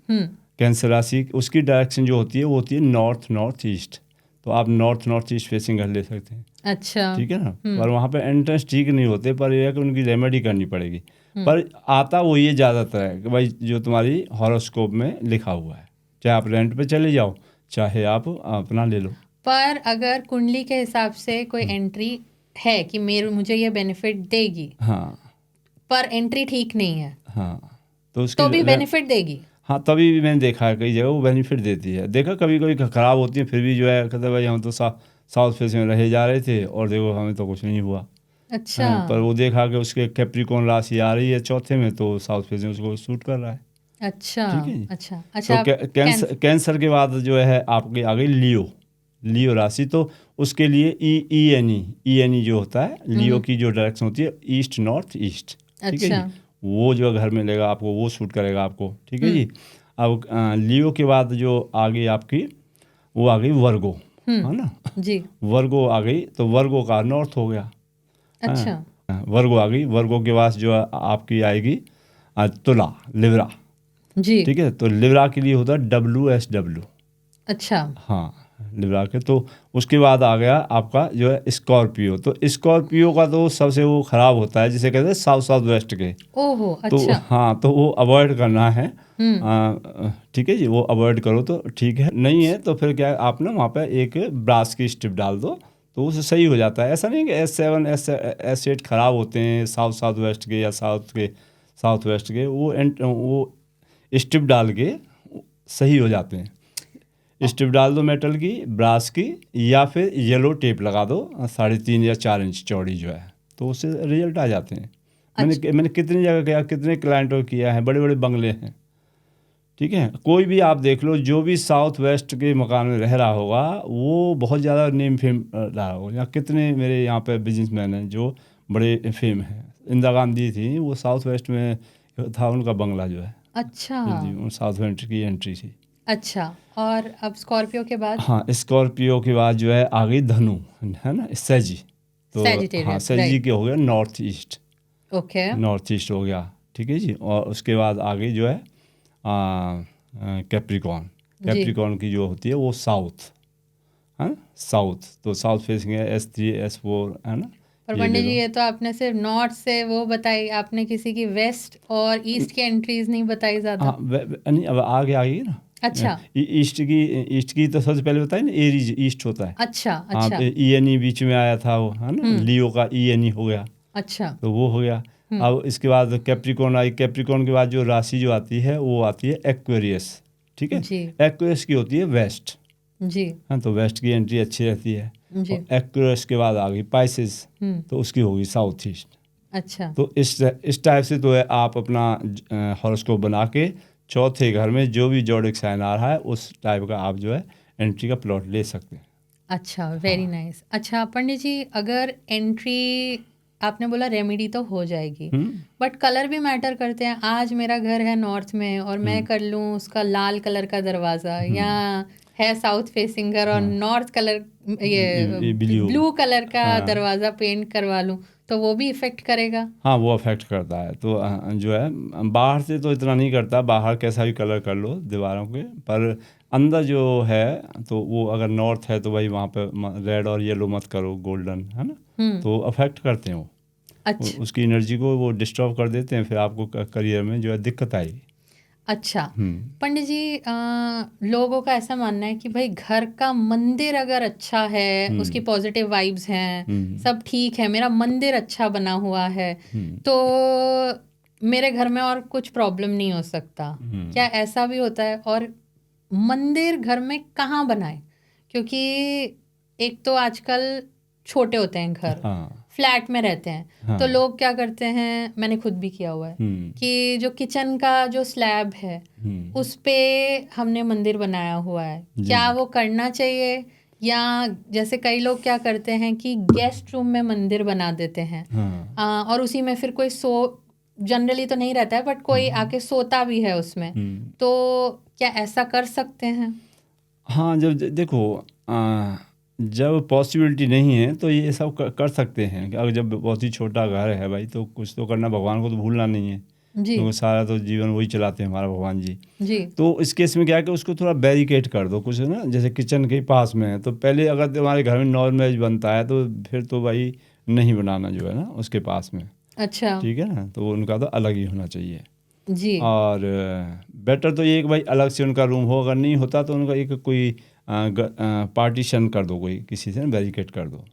कैंसर राशि उसकी डायरेक्शन जो होती है वो होती है नॉर्थ नॉर्थ ईस्ट। तो आप नॉर्थ नॉर्थ ईस्ट फेसिंग घर ले सकते हैं, अच्छा। ठीक है ना। पर वहाँ पे एंट्रेंस ठीक नहीं होते, पर यह है कि उनकी रेमेडी करनी पड़ेगी। पर आता वो ये ज़्यादातर है कि भाई जो तुम्हारी हॉरोस्कोप में लिखा हुआ है, चाहे आप रेंट पे चले जाओ चाहे आप अपना ले लो। पर अगर कुंडली के हिसाब से कोई एंट्री है कि मुझे ये बेनिफिट देगी, हाँ पर एंट्री ठीक नहीं है, हाँ, तो उसकी तो भी बेनिफिट देगी। हाँ, तभी भी मैंने देखा है कई जगह वो बेनिफिट देती है। देखा कभी कभी ख़राब होती है फिर भी जो है कहते हैं भाई हम तो साउथ फेस में रहे जा रहे थे और देखो हमें तो कुछ नहीं हुआ। अच्छा। पर वो देखा कि उसके कैप्रिकॉर्न राशि आ रही है चौथे में, तो साउथ फेस में उसको सूट कर रहा है। अच्छा। ठीक है जी। अच्छा। अच्छा। तो कैंसर के बाद जो है आपकी आ गई लियो राशि। तो उसके लिए ई एन ई जो होता है, लियो की जो डायरेक्शन होती है ईस्ट नॉर्थ ईस्ट, ठीक है अच्छा। जी। वो जो घर में लेगा आपको वो सूट करेगा आपको, ठीक है जी। अब लियो के बाद जो आ गई आपकी वो आ गई वर्गो, है ना। जी। वर्गो आ गई तो वर्गो का नॉर्थ हो गया। अच्छा। वर्गो आ गई। वर्गो के बाद जो आपकी आएगी तुला लिब्रा, जी। ठीक है। तो लिब्रा के लिए होता है WSW। अच्छा। हाँ, लिब्रा के। तो उसके बाद आ गया आपका जो है स्कॉर्पियो। तो स्कॉर्पियो का तो सबसे वो ख़राब होता है जिसे कहते हैं साउथ साउथ वेस्ट के। ओहो। तो अच्छा। हाँ, तो वो अवॉइड करना है। ठीक है जी, वो अवॉइड करो तो ठीक है। नहीं है तो फिर क्या है, आप ना वहाँ पे एक ब्रास की स्ट्रिप डाल दो तो उससे सही हो जाता है। ऐसा नहीं कि S7 S8 ख़राब होते हैं साउथ साउथ वेस्ट के या साउथ वेस्ट के। वो स्ट्रिप डाल के सही हो जाते हैं। स्ट्रिप डाल दो मेटल की, ब्रास की, या फिर येलो टेप लगा दो 3.5 या 4 इंच चौड़ी जो है, तो उससे रिजल्ट आ जाते हैं। मैंने कितनी जगह किया, कितने क्लाइंटों किया है, बड़े बड़े बंगले हैं, ठीक है। कोई भी आप देख लो जो भी साउथ वेस्ट के मकान में रह रहा होगा वो बहुत ज़्यादा नेम फेम रहा होगा। यहाँ कितने मेरे यहाँ पे बिजनेसमैन हैं जो बड़े फेम हैं। इंदिरा गांधी थी, वो साउथ वेस्ट में था उनका बंगला जो है। अच्छा। जी, साउथ वेस्ट की एंट्री थी। अच्छा। और अब स्कॉर्पियो के बाद? हाँ, स्कॉर्पियो के बाद जो है आ गई धनु, है ना, सैजी। तो हाँ, Sagittarius, सैजी right. के हो गया north east. Okay. North east हो गया, ठीक है जी। और उसके बाद आ गई जो है कैप्रिकॉर्न। कैप्रिकॉर्न की जो होती है वो साउथ, है साउथ। तो साउथ फेसिंग है S3 S4, है ना। पर ये पंडित ले जी लो। ये तो आपने सिर्फ नॉर्थ से वो बताई, आपने किसी की वेस्ट और ईस्ट की एंट्रीज नहीं बताई ज्यादा। हाँ, नहीं, अब आगे आ गई ना। अच्छा। ईस्ट की तो सबसे पहले बताई ना, एरीज ईस्ट होता है। अच्छा। हाँ, अच्छा। ENE बीच में आया था वो, है ना। लियो का ENE हो गया, अच्छा। तो वो हो गया। अब इसके बाद कैप्रिकॉर्न आई। कैप्रिकॉर्न के बाद जो राशि जो आती है वो आती है एक्वेरियस, ठीक है। जी। एक्वेरियस की होती है वेस्ट, जी। हाँ, तो वेस्ट की एंट्री अच्छी रहती है। जी। और एक्वेरियस के बाद आ गई पाइसेस, तो उसकी होगी साउथ ईस्ट। अच्छा। तो इस टाइप से तो है आप अपना हॉरोस्कोप बना के चौथे घर में जो भी जोडिक साइन आ रहा है उस टाइप का आप जो है एंट्री का प्लॉट ले सकते हैं। अच्छा, वेरी नाइस। अच्छा पंडित जी, अगर एंट्री आपने बोला रेमेडी तो हो जाएगी, बट कलर भी मैटर करते हैं। आज मेरा घर है नॉर्थ में और मैं कर लूँ उसका लाल कलर का दरवाज़ा, या है साउथ फेसिंग घर और नॉर्थ कलर ये ब्लू कलर का दरवाज़ा पेंट करवा लूँ, तो वो भी इफ़ेक्ट करेगा? हाँ, वो अफेक्ट करता है। तो जो है बाहर से तो इतना नहीं करता, बाहर कैसा भी कलर कर लो दीवारों के, पर अंदर जो है तो वो अगर नॉर्थ है तो भाई वहाँ पे रेड और येलो मत करो, गोल्डन, है ना। तो अफेक्ट करते हैं वो। अच्छा। उसकी एनर्जी को वो डिस्टर्ब कर देते हैं, फिर आपको करियर में जो है दिक्कत आएगी। अच्छा पंडित जी, लोगों का ऐसा मानना है कि भाई घर का मंदिर अगर अच्छा है, उसकी पॉजिटिव वाइब्स हैं, सब ठीक है, मेरा मंदिर अच्छा बना हुआ है, तो मेरे घर में और कुछ प्रॉब्लम नहीं हो सकता। क्या ऐसा भी होता है? और मंदिर घर में कहाँ बनाए? क्योंकि एक तो आजकल छोटे होते हैं घर, फ्लैट में रहते हैं, तो लोग क्या करते हैं, मैंने खुद भी किया हुआ है, कि जो किचन का जो स्लैब है उस पे हमने मंदिर बनाया हुआ है। क्या वो करना चाहिए या जैसे कई लोग क्या करते हैं कि गेस्ट रूम में मंदिर बना देते हैं। हाँ। और उसी में फिर कोई जनरली तो नहीं रहता है, बट कोई आके सोता भी है उसमें। तो क्या ऐसा कर सकते हैं? हाँ, जब देखो जब पॉसिबिलिटी नहीं है तो ये सब कर सकते हैं। अगर जब बहुत ही छोटा घर है भाई, तो कुछ तो करना, भगवान को तो भूलना नहीं है, जी क्योंकि सारा तो जीवन वही चलाते हैं हमारा भगवान जी। जी। तो इस केस में क्या है कि उसको थोड़ा बैरिकेड कर दो कुछ ना, जैसे किचन के पास में है तो पहले अगर तुम्हारे घर में नॉन वेज बनता है तो फिर तो भाई नहीं बनाना जो है ना उसके पास में, अच्छा ठीक है ना, तो उनका तो अलग ही होना चाहिए। जी। और बेटर तो ये कि भाई अलग से उनका रूम हो, अगर नहीं होता तो उनका एक कोई पार्टीशन कर दो, कोई किसी से बैरिकेड कर दो,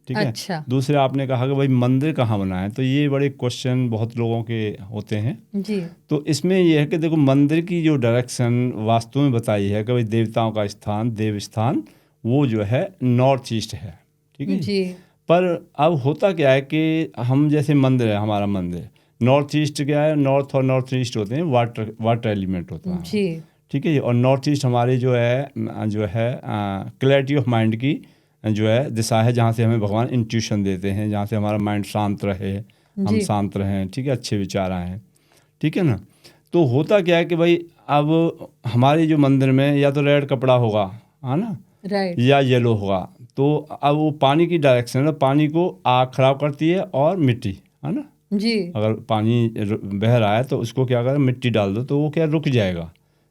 ठीक है। अच्छा दूसरे आपने कहा कि भाई मंदिर कहाँ बनाए, तो ये बड़े क्वेश्चन बहुत लोगों के होते हैं। जी तो इसमें यह है कि देखो मंदिर की जो डायरेक्शन वास्तु में बताई है कि भाई देवताओं का स्थान, देव स्थान, वो जो है नॉर्थ ईस्ट है, ठीक है जी पर अब होता क्या है कि हम जैसे मंदिर है, हमारा मंदिर नॉर्थ ईस्ट क्या है, नॉर्थ और नॉर्थ ईस्ट होते हैं, वाटर वाटर एलिमेंट होता है, जी। ठीक है। और नॉर्थ ईस्ट हमारी जो है क्लैरिटी ऑफ माइंड की जो है दिशा है, जहाँ से हमें भगवान इंट्यूशन देते हैं, जहाँ से हमारा माइंड शांत रहे, हम जी शांत रहें, ठीक है, अच्छे विचार आएँ, ठीक है ना। तो होता क्या है कि भाई अब हमारे जो मंदिर में या तो रेड कपड़ा होगा, है ना, राइट। या येलो होगा, तो अब वो पानी की डायरेक्शन है, पानी को आग खराब करती है, और मिट्टी, है ना, जी अगर पानी बह रहा है तो उसको क्या करें, मिट्टी डाल दो, तो वो क्या रुक जाएगा,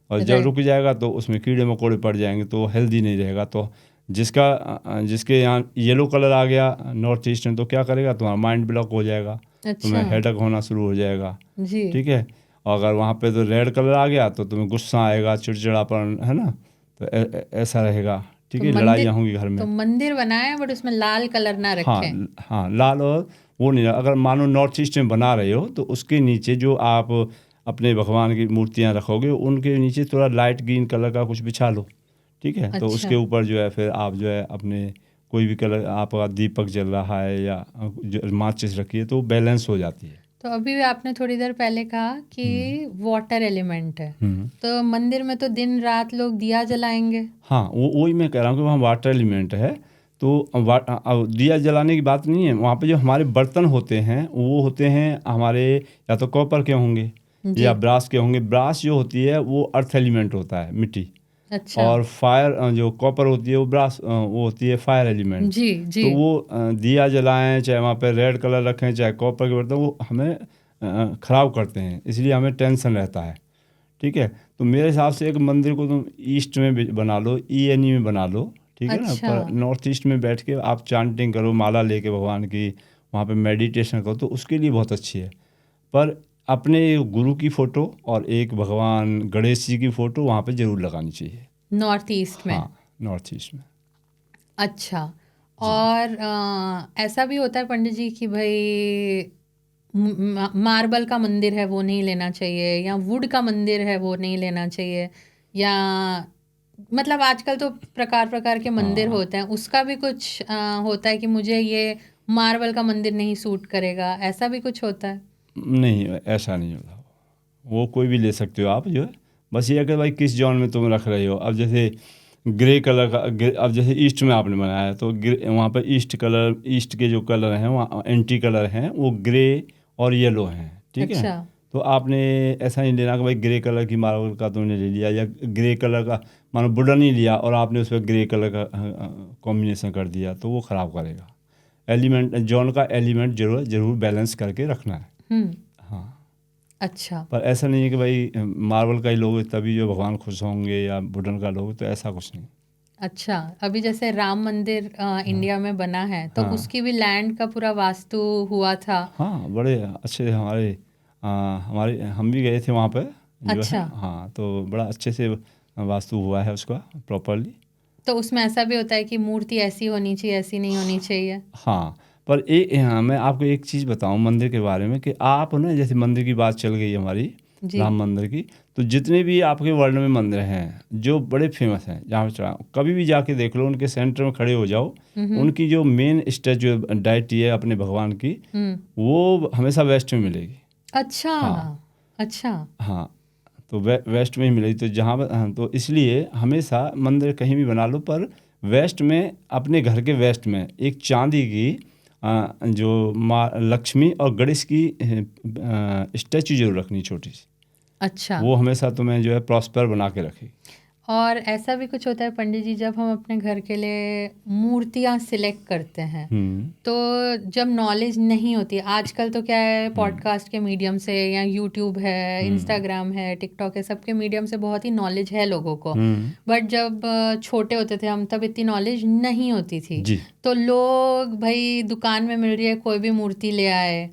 और जब राइट। रुक जाएगा तो उसमें कीड़े मकोड़े पड़ जाएंगे, तो हेल्दी नहीं रहेगा। तो जिसके यहाँ येलो कलर आ गया नॉर्थ ईस्ट में, तो क्या करेगा, तुम्हारा माइंड ब्लॉक हो जाएगा, तुम्हें अच्छा हेडेक होना शुरू हो जाएगा, जी। ठीक है। और अगर वहाँ पे तो रेड कलर आ गया तो तुम्हें गुस्सा आएगा, चिड़चिड़ापन, है ना, तो ऐसा रहेगा, ठीक तो है, मंदिर लड़ाइयाँ होंगी घर तो में। मंदिर बनाए बट उसमें लाल कलर ना हाँ रखें। हाँ, लाल और वो नहीं, अगर मानो नॉर्थ ईस्ट में बना रहे हो तो उसके नीचे जो आप अपने भगवान की मूर्तियाँ रखोगे, उनके नीचे थोड़ा लाइट ग्रीन कलर का कुछ बिछा लो, ठीक है। तो उसके अच्छा ऊपर जो है फिर आप जो है अपने कोई भी कलर, आपका दीपक जल रहा है या जो माचिस रखी है, तो वो बैलेंस हो जाती है। तो अभी भी आपने थोड़ी देर पहले कहा कि वाटर एलिमेंट है, हम्म। तो मंदिर में तो दिन रात लोग दिया जलाएंगे। हाँ, वो वही मैं कह रहा हूँ कि वहाँ वाटर एलिमेंट है, तो दिया जलाने की बात नहीं है, वहाँ पे जो हमारे बर्तन होते हैं वो होते हैं हमारे, या तो कॉपर के होंगे जी या ब्रास के होंगे। ब्रास जो होती है वो अर्थ एलिमेंट होता है, मिट्टी, अच्छा और फायर जो कॉपर होती है वो ब्रास वो होती है फायर एलिमेंट। जी जी तो वो दिया जलाएं, चाहे वहाँ पे रेड कलर रखें, चाहे कॉपर के बर्तन, वो हमें ख़राब करते हैं, इसलिए हमें टेंशन रहता है, ठीक है। तो मेरे हिसाब से एक मंदिर को तुम ईस्ट में बना लो, ENE में बना लो, ठीक है ना, अच्छा पर नॉर्थ ईस्ट में बैठ के आप चांटिंग करो, माला लेके भगवान की, वहाँ पे मेडिटेशन करो, तो उसके लिए बहुत अच्छी है। पर अपने गुरु की फ़ोटो और एक भगवान गणेश जी की फ़ोटो वहाँ पे ज़रूर लगानी चाहिए। नॉर्थ ईस्ट में। हाँ, नॉर्थ ईस्ट में। अच्छा। और ऐसा भी होता है पंडित जी कि भाई मार्बल का मंदिर है वो नहीं लेना चाहिए, या वुड का मंदिर है वो नहीं लेना चाहिए, या मतलब आजकल तो प्रकार प्रकार के मंदिर हाँ, होते हैं, उसका भी कुछ होता है कि मुझे ये मार्बल का मंदिर नहीं सूट करेगा, ऐसा भी कुछ होता है? नहीं, ऐसा नहीं होता, वो कोई भी ले सकते हो आप जो है, बस ये है कि भाई किस जॉन में तुम रख रहे हो। अब जैसे ग्रे कलर का अब जैसे ईस्ट में आपने बनाया है, तो वहाँ पर ईस्ट कलर, ईस्ट के जो कलर हैं वहाँ एंटी कलर हैं, वो ग्रे और येलो हैं, ठीक है। अच्छा तो आपने ऐसा नहीं लेना कि भाई ग्रे कलर की मार्बल का तुमने ले लिया, या ग्रे कलर का मानो वुडन ही लिया और आपने उस पर ग्रे कलर का कॉम्बिनेशन कर दिया, तो वो ख़राब करेगा। एलिमेंट, जॉन का एलिमेंट जरूर जरूर बैलेंस करके रखना है। हम्म। हाँ, अच्छा पर ऐसा नहीं है कि भाई मार्बल का ही लोगे तभी जो भगवान खुश होंगे, या वुडन का लोगे, तो ऐसा कुछ नहीं। अच्छा। अभी जैसे राम मंदिर इंडिया में बना है, तो हाँ उसकी भी लैंड का पूरा वास्तु हुआ था। हाँ, बड़े अच्छे हमारे हमारे हम भी गए थे वहाँ पे जो है, अच्छा। हाँ, तो बड़ा अच्छे से वास्तु हुआ है उसका प्रॉपरली। तो उसमें ऐसा भी होता है कि मूर्ति ऐसी होनी चाहिए, ऐसी नहीं होनी चाहिए? हाँ, पर हाँ, मैं आपको एक चीज़ बताऊँ मंदिर के बारे में, कि आप ना, जैसे मंदिर की बात चल गई हमारी, जी राम मंदिर की, तो जितने भी आपके वर्ल्ड में मंदिर हैं जो बड़े फेमस हैं, जहाँ पे चढ़ा कभी भी जाके देख लो, उनके सेंटर में खड़े हो जाओ, उनकी जो मेन स्टैचू डायटी है अपने भगवान की, वो हमेशा वेस्ट में मिलेगी। अच्छा हाँ अच्छा हाँ, तो वेस्ट में ही मिलेगी, तो जहाँ हाँ, तो इसलिए हमेशा मंदिर कहीं भी बना लो, पर वेस्ट में, अपने घर के वेस्ट में एक चांदी की जो माँ लक्ष्मी और गणेश की स्टैचू जरूर रखनी छोटी सी। अच्छा। वो हमेशा तुम्हें जो है प्रॉस्पर बना के रखेगी। और ऐसा भी कुछ होता है पंडित जी, जब हम अपने घर के लिए मूर्तियाँ सिलेक्ट करते हैं तो जब नॉलेज नहीं होती, आजकल तो क्या है, पॉडकास्ट के मीडियम से या यूट्यूब है, इंस्टाग्राम है, टिकटॉक है, सबके मीडियम से बहुत ही नॉलेज है लोगों को। बट जब छोटे होते थे हम, तब इतनी नॉलेज नहीं होती थी। जी। तो लोग भाई दुकान में मिल रही है कोई भी मूर्ति ले आए,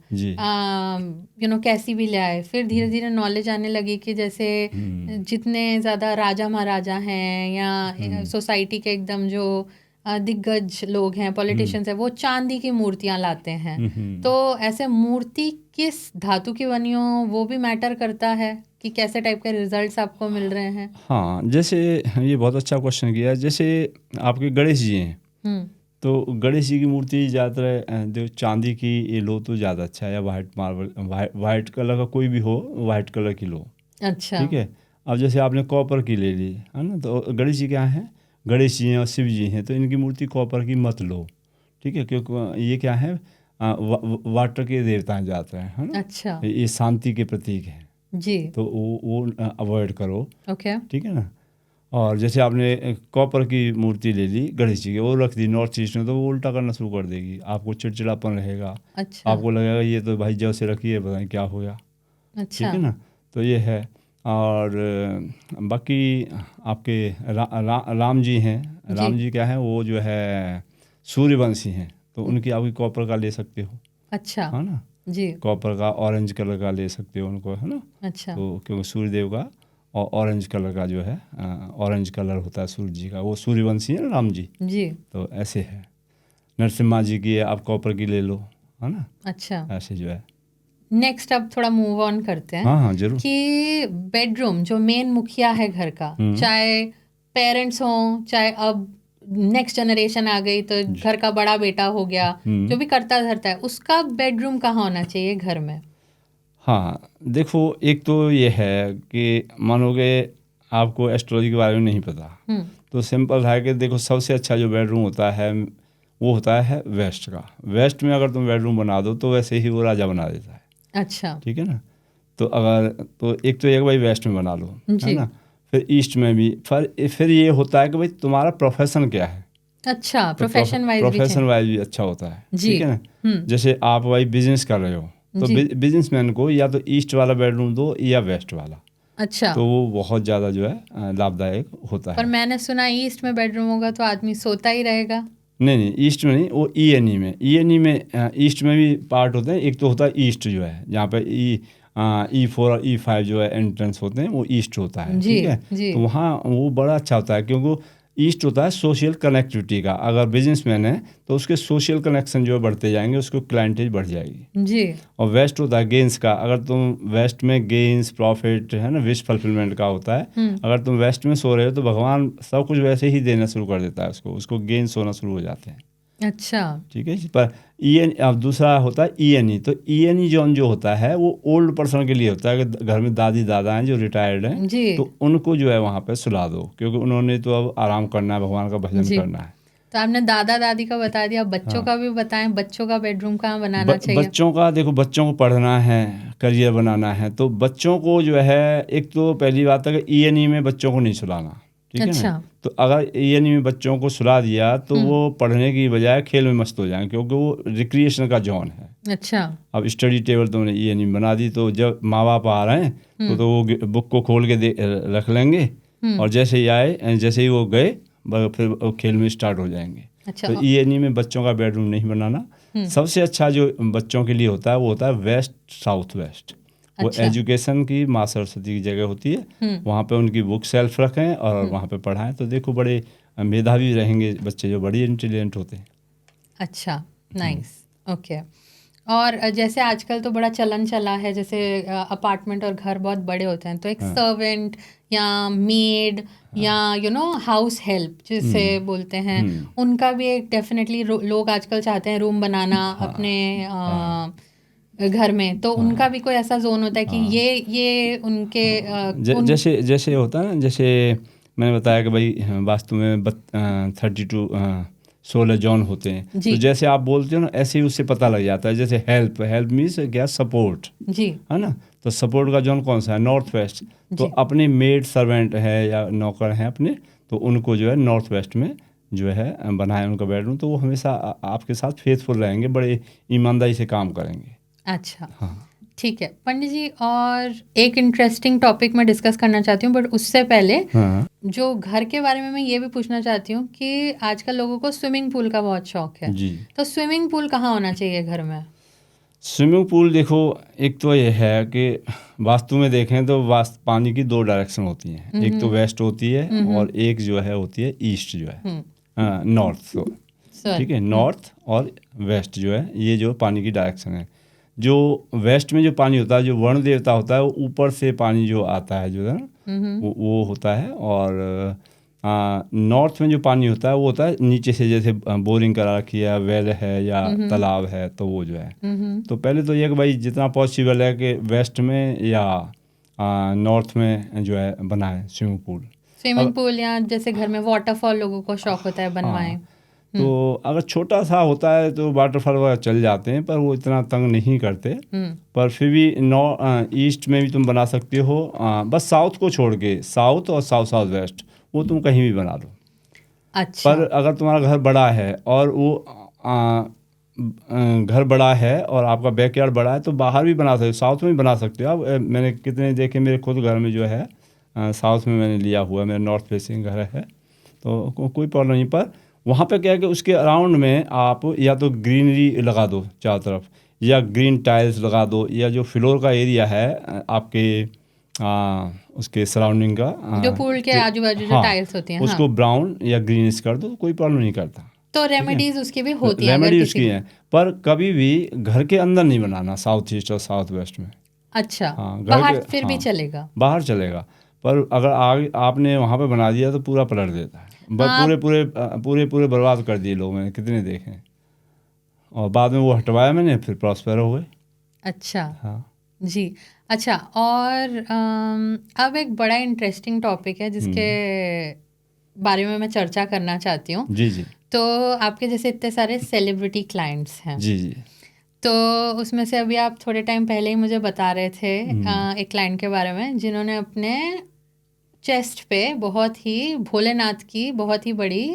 कैसी भी ले आए। फिर धीरे धीरे नॉलेज आने लगी कि जैसे जितने ज़्यादा राजा महाराजा हैं या सोसाइटी के एकदम जो दिग्गज लोग हैं, पॉलिटिशियंस हैं, वो चांदी की मूर्तियां लाते हैं। तो ऐसे मूर्ति किस धातु की बनी हो वो भी मैटर करता है कि कैसे टाइप के रिजल्ट्स आपको मिल रहे हैं। हाँ, जैसे ये बहुत अच्छा क्वेश्चन किया। जैसे आपके गणेश जी हैं, तो गणेश जी की मूर्ति ज़्यादातर चांदी की ये लो तो ज़्यादा अच्छा है, या वाइट मार्बल, वाइट कलर का कोई भी हो, वाइट कलर की लो। अच्छा, ठीक है। अब जैसे आपने कॉपर की ले ली है ना, तो गणेश जी क्या हैं, गणेश जी हैं और शिव जी हैं, तो इनकी मूर्ति कॉपर की मत लो। ठीक है, क्योंकि ये क्या है, वाटर के देवता जाते हैं, है ना। अच्छा, ये शांति के प्रतीक हैं जी, तो वो अवॉइड करो। ओके, ठीक है ना। और जैसे आपने कॉपर की मूर्ति ले ली गणेश जी की, वो रख दी नॉर्थ ईस्ट में, तो वो उल्टा करना शुरू कर देगी, आपको चिड़चिड़ापन रहेगा। अच्छा, आपको लगेगा ये तो भाई जब से रखी है पता नहीं क्या हो गया। अच्छा, ठीक है ना। तो ये है। और बाकी आपके राम जी हैं, राम जी क्या है, वो जो है सूर्यवंशी हैं, तो उनकी आपकी कॉपर का ले सकते हो। अच्छा, है ना, जी, कॉपर का ऑरेंज कलर का ले सकते हो उनको, है ना। अच्छा, तो क्योंकि सूर्यदेव का और ऑरेंज कलर का जो है, ऑरेंज कलर होता है सूर्य जी का, वो सूर्यवंशी है ना राम जी। जी, तो ऐसे है। नरसिम्हा जी की है, आप कॉपर की ले लो, है ना। अच्छा। ऐसे जो है। नेक्स्ट अब थोड़ा मूव ऑन करते हैं। हाँ हाँ जरूर। कि बेडरूम जो मेन मुखिया है घर का, चाहे पेरेंट्स हों, चाहे अब नेक्स्ट जनरेशन आ गई तो घर का बड़ा बेटा हो गया, जो भी करता धरता है, उसका बेडरूम कहाँ होना चाहिए घर में। हाँ देखो, एक तो ये है कि मानोगे आपको एस्ट्रोलॉजी के बारे में नहीं पता, तो सिंपल है कि देखो सबसे अच्छा जो बेडरूम होता है वो होता है वेस्ट का। वेस्ट में अगर तुम बेडरूम बना दो तो वैसे ही वो राजा बना देता है। अच्छा, ठीक है ना। तो अगर तो एक तो एक भाई वेस्ट में बना लो, है ना। फिर ईस्ट में भी, फिर ये होता है कि भाई तुम्हारा प्रोफेशन क्या है। अच्छा, तो प्रोफेशन वाइज भी अच्छा होता है। जी। ठीक है ना। जैसे आप भाई बिजनेस कर रहे हो तो बिजनेसमैन को या तो ईस्ट वाला बेडरूम दो या वेस्ट वाला। अच्छा, तो वो बहुत ज़्यादा जो है लाभदायक होता है। पर मैंने सुना ईस्ट में बेडरूम होगा तो आदमी सोता ही रहेगा। नहीं, ईस्ट में नहीं, वो ईएनई में ईस्ट में भी पार्ट होते हैं। एक तो होता है ईस्ट जो है, जहाँ पे E4 और E5 जो है एंट्रेंस होते हैं, वो ईस्ट होता है। ठीक है, तो वहाँ वो बड़ा अच्छा होता है, क्योंकि ईस्ट होता है सोशल कनेक्टिविटी का। अगर बिजनेसमैन है तो उसके सोशल कनेक्शन जो है बढ़ते जाएंगे, उसको क्लाइंटेज बढ़ जाएगी जी। और वेस्ट होता है गेंस का। अगर तुम वेस्ट में गेंस प्रॉफिट है ना, विश फुलफिलमेंट का होता है। अगर तुम वेस्ट में सो रहे हो तो भगवान सब कुछ वैसे ही देना शुरू कर देता है, उसको गेंस होना शुरू हो जाते हैं। अच्छा, ठीक है। पर अब दूसरा होता है ENE। तो ENE जो होता है वो ओल्ड पर्सन के लिए होता है कि घर में दादी दादा हैं जो रिटायर्ड हैं, तो उनको जो है वहाँ पे सुला दो, क्योंकि उन्होंने तो अब आराम करना है, भगवान का भजन करना है। तो आपने दादा दादी का बता दिया, बच्चों का भी बताएं, बच्चों का बेडरूम कहाँ बनाना चाहिए। बच्चों का देखो, बच्चों को पढ़ना है, करियर बनाना है, तो बच्चों को जो है, एक तो पहली बात है कि ENE में बच्चों को नहीं सुलाना। ठीक है ना। तो अगर ENE में बच्चों को सुला दिया तो वो पढ़ने की बजाय खेल में मस्त हो जाएंगे, क्योंकि वो रिक्रिएशन का जोन है। अच्छा, अब स्टडी टेबल तुमने ENE में बना दी तो जब माँ बाप आ रहे हैं तो वो बुक को खोल के रख लेंगे, और जैसे ही आए, जैसे ही वो गए, फिर खेल में स्टार्ट हो जाएंगे। अच्छा, तो ENE में बच्चों का बेडरूम नहीं बनाना। सबसे अच्छा जो बच्चों के लिए होता है वो होता है वेस्ट साउथ वेस्ट। वो एजुकेशन की माँ सरस्वती की जगह होती है, वहाँ पे उनकी बुक सेल्फ रखें और वहाँ पे पढ़ाएं, तो देखो बड़े मेधावी रहेंगे बच्चे, जो बड़ी इंटेलिजेंट होते हैं। अच्छा, नाइस, ओके। और जैसे आजकल तो बड़ा चलन चला है, जैसे अपार्टमेंट और घर बहुत बड़े होते हैं, तो एक सर्वेंट या मेड या हाउस हेल्प जिसे बोलते हैं, उनका भी एक डेफिनेटली लोग आजकल चाहते हैं रूम बनाना अपने घर में, तो उनका भी कोई ऐसा जोन होता है कि ये उनके जैसे होता है ना, जैसे मैंने बताया कि भाई वास्तु में 32 16 जॉन होते हैं, जी। तो जैसे आप बोलते हो ना ऐसे ही उससे पता लग जाता है। जैसे हेल्प मीन्स क्या, सपोर्ट, जी। है ना। तो सपोर्ट का जोन कौन सा है, नॉर्थ वेस्ट। तो जी। अपने मेड सर्वेंट है या नौकर हैं अपने, तो उनको जो है नॉर्थ वेस्ट में जो है बनाए उनका बेडरूम, तो वो हमेशा आपके साथ फेथफुल रहेंगे, बड़े ईमानदारी से काम करेंगे। अच्छा, हाँ ठीक है पंडित जी। और एक इंटरेस्टिंग टॉपिक मैं डिस्कस करना चाहती हूँ, बट उससे पहले हाँ जो घर के बारे में मैं ये भी पूछना चाहती हूँ कि आजकल लोगों को स्विमिंग पूल का बहुत शौक है, जी। तो स्विमिंग पूल कहाँ होना चाहिए घर में? स्विमिंग पूल देखो, एक तो ये है कि वास्तु में देखें तो पानी की 2 डायरेक्शन होती हैं, एक तो वेस्ट होती है और एक जो है होती है ईस्ट, जो है नॉर्थ। तो ठीक है, नॉर्थ और वेस्ट जो है ये जो पानी की डायरेक्शन है। जो वेस्ट में जो पानी होता है, जो वरुण देवता होता है, वो ऊपर से पानी जो आता है जो है ना वो होता है। और नॉर्थ में जो पानी होता है वो होता है नीचे से, जैसे बोरिंग करा रखी है, वेल है या तालाब है, तो वो जो है। तो पहले तो ये कि भाई जितना पॉसिबल है कि वेस्ट में या नॉर्थ में जो है बनाए स्विमिंग पूल। या जैसे घर में वाटरफॉल लोगों को शौक होता है बनवाएं। तो अगर छोटा सा होता है तो वाटरफॉल वगैरह चल जाते हैं, पर वो इतना तंग नहीं करते। पर फिर भी ईस्ट में भी तुम बना सकते हो, बस साउथ को छोड़ के, साउथ और साउथ वेस्ट वो तुम कहीं भी बना लो। अच्छा। पर अगर तुम्हारा घर बड़ा है और वो घर बड़ा है और आपका बैकयार्ड बड़ा है, तो बाहर भी बना सकते हो, साउथ में भी बना सकते हो आप। मैंने कितने देखे, मेरे खुद घर में जो है साउथ में मैंने लिया हुआ है, मेरा नॉर्थ फेसिंग घर है, तो कोई प्रॉब्लम नहीं। पर वहाँ पे क्या है कि उसके अराउंड में आप या तो ग्रीनरी लगा दो चारों तरफ, या ग्रीन टाइल्स लगा दो, या जो फ्लोर का एरिया है आपके उसके सराउंडिंग का, जो पूल के आजू बाजू जो टाइल्स होती हैं, उसको ब्राउन या ग्रीनिश कर दो, तो कोई प्रॉब्लम नहीं करता। तो रेमेडीज उसकी भी होती हैं, रेमेडी उसकी हैं, पर कभी भी घर के अंदर नहीं बनाना, साउथ ईस्ट और साउथ वेस्ट में। अच्छा। हाँ, बाहर फिर भी चलेगा, बाहर चलेगा, पर अगर आगे आपने वहाँ पे बना दिया तो पूरा पलट देता है। पूरे बर्बाद कर दिए लोग, मैंने कितने देखे हैं, और बाद में वो हटवाया मैंने, फिर प्रॉस्पर हो गए। अच्छा। हाँ जी। अच्छा, और अब एक बड़ा इंटरेस्टिंग टॉपिक है जिसके बारे में मैं चर्चा करना चाहती हूँ। जी जी। तो आपके जैसे इतने सारे सेलिब्रिटी क्लाइंट्स हैं। जी जी। तो उसमें से अभी आप थोड़े टाइम पहले ही मुझे बता रहे थे एक क्लाइंट के बारे में जिन्होंने अपने चेस्ट पे बहुत ही भोलेनाथ की बहुत ही बड़ी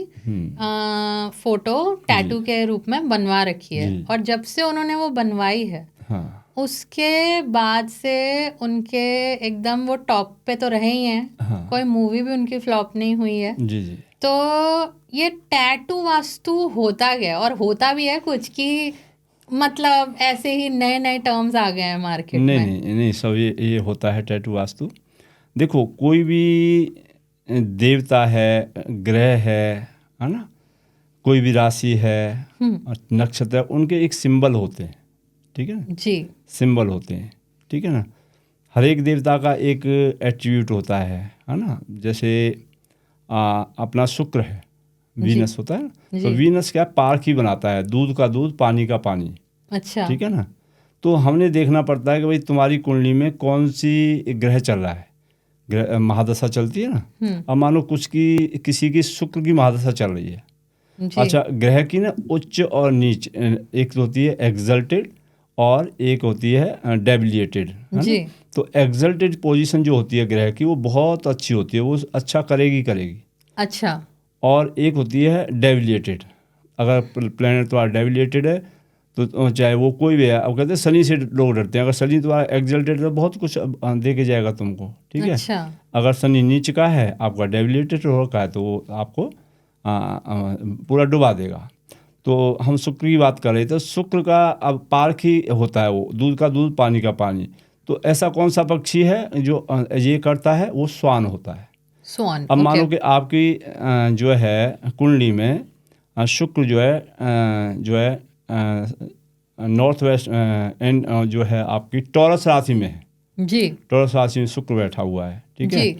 फोटो टैटू के रूप में बनवा रखी है, और जब से उन्होंने वो बनवाई है, हाँ, उसके बाद से उनके एकदम वो टॉप पे तो रहे ही हैं। हाँ, कोई मूवी भी उनकी फ्लॉप नहीं हुई है। जी जी। तो ये टैटू वास्तु होता गया, और होता भी है कुछ कि मतलब ऐसे ही नए नए टर्म्स आ गए हैं मार्केट में। नहीं, सब ये होता है टैटू वास्तु। देखो, कोई भी देवता है, ग्रह है ना, कोई भी राशि है, नक्षत्र है, उनके एक सिंबल होते हैं, ठीक है ना जी। सिंबल होते हैं, ठीक है ना। हर एक देवता का एक एट्रीब्यूट होता है ना। जैसे अपना शुक्र है, वीनस होता है ना, तो वीनस क्या, पारखी बनाता है, दूध का दूध, पानी का पानी। अच्छा। ठीक है ना। तो हमने देखना पड़ता है कि भाई तुम्हारी कुंडली में कौन सी ग्रह चल रहा है, ग्रह महादशा चलती है ना। अब मानो किसी की शुक्र की महादशा चल रही है। अच्छा, ग्रह की ना उच्च और नीच, एक होती है एग्जल्टेड और एक होती है डेविलिएटेड। तो एग्जल्टेड पोजीशन जो होती है ग्रह की, वो बहुत अच्छी होती है, वो अच्छा करेगी। अच्छा। और एक होती है डेविलिएटेड। अगर प्लैनेट तुम्हारा डेविलिएटेड है तो चाहे वो कोई भी है, अब कहते हैं शनि से लोग डरते हैं, अगर शनि तुम्हारा एग्जल्टेड है तो बहुत कुछ दे के जाएगा तुमको, ठीक है। अच्छा। अगर शनि नीच का है, आपका डेविलिएटेड हो रखा है, तो वो आपको पूरा डुबा देगा। तो हम शुक्र की बात कर रहे थे, तो शुक्र का अब पारखी होता है, वो दूध का दूध, पानी का पानी। तो ऐसा कौन सा पक्षी है जो ये करता है, वो स्वान होता है। स्वान। अब मानो कि आपकी जो है कुंडली में शुक्र जो है नॉर्थ वेस्ट एंड जो है आपकी टॉरस राशि में है। जी। टॉरस राशि में शुक्र बैठा हुआ है, ठीक है।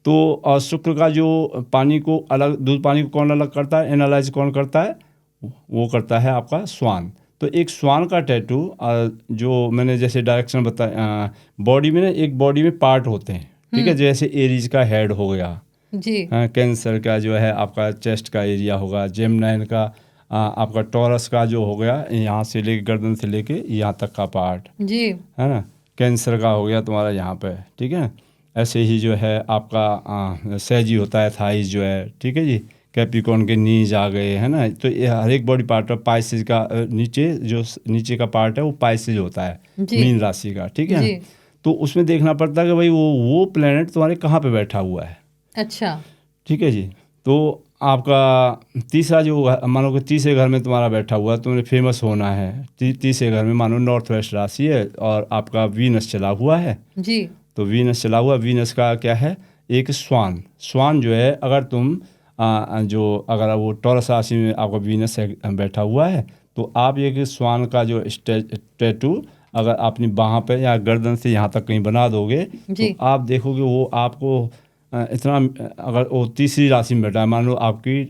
तो शुक्र का जो पानी को अलग, दूध पानी को कौन अलग करता है, एनालाइज कौन करता है, वो करता है आपका स्वान। तो एक स्वान का टैटू जो मैंने जैसे डायरेक्शन बताया, बॉडी में ना, एक बॉडी में पार्ट होते हैं, ठीक है। जैसे एरीज का हेड हो गया, जी कैंसर का जो है आपका चेस्ट का एरिया होगा, जेमिनाइन का आपका टॉरस का जो हो गया यहाँ से लेके गर्दन से लेके यहाँ तक का पार्ट, जी है ना। कैंसर का हो गया तुम्हारा यहाँ पे, ठीक है। ऐसे ही जो है आपका सैजी होता है, थाइज जो है, ठीक है जी। कैप्रिकॉर्न के नीज आ गए, है ना। तो ये हर एक बॉडी पार्ट है। पाइसेज का नीचे जो नीचे का पार्ट है वो पाइसेज होता है, जी मीन राशि का, ठीक है। जी तो उसमें देखना पड़ता है कि भाई वो प्लेनेट तुम्हारे कहाँ पे बैठा हुआ है, अच्छा ठीक है जी। तो आपका तीसरा जो मानो कि तीसरे घर में तुम्हारा बैठा हुआ है, तुम्हें फेमस होना है। तीसरे घर में मानो नॉर्थ वेस्ट राशि है और आपका वीनस चला हुआ है। जी तो वीनस चला हुआ, वीनस का क्या है, एक स्वान जो है। अगर तुम अगर वो टॉरस राशि में आपका वीनस बैठा हुआ है तो आप एक स्वान का जो टैटू अगर अपनी बाह पे या गर्दन से यहाँ तक कहीं बना दोगे जी। तो आप देखोगे वो आपको इतना, अगर वो तीसरी राशि में बैठा है, मान लो आपकी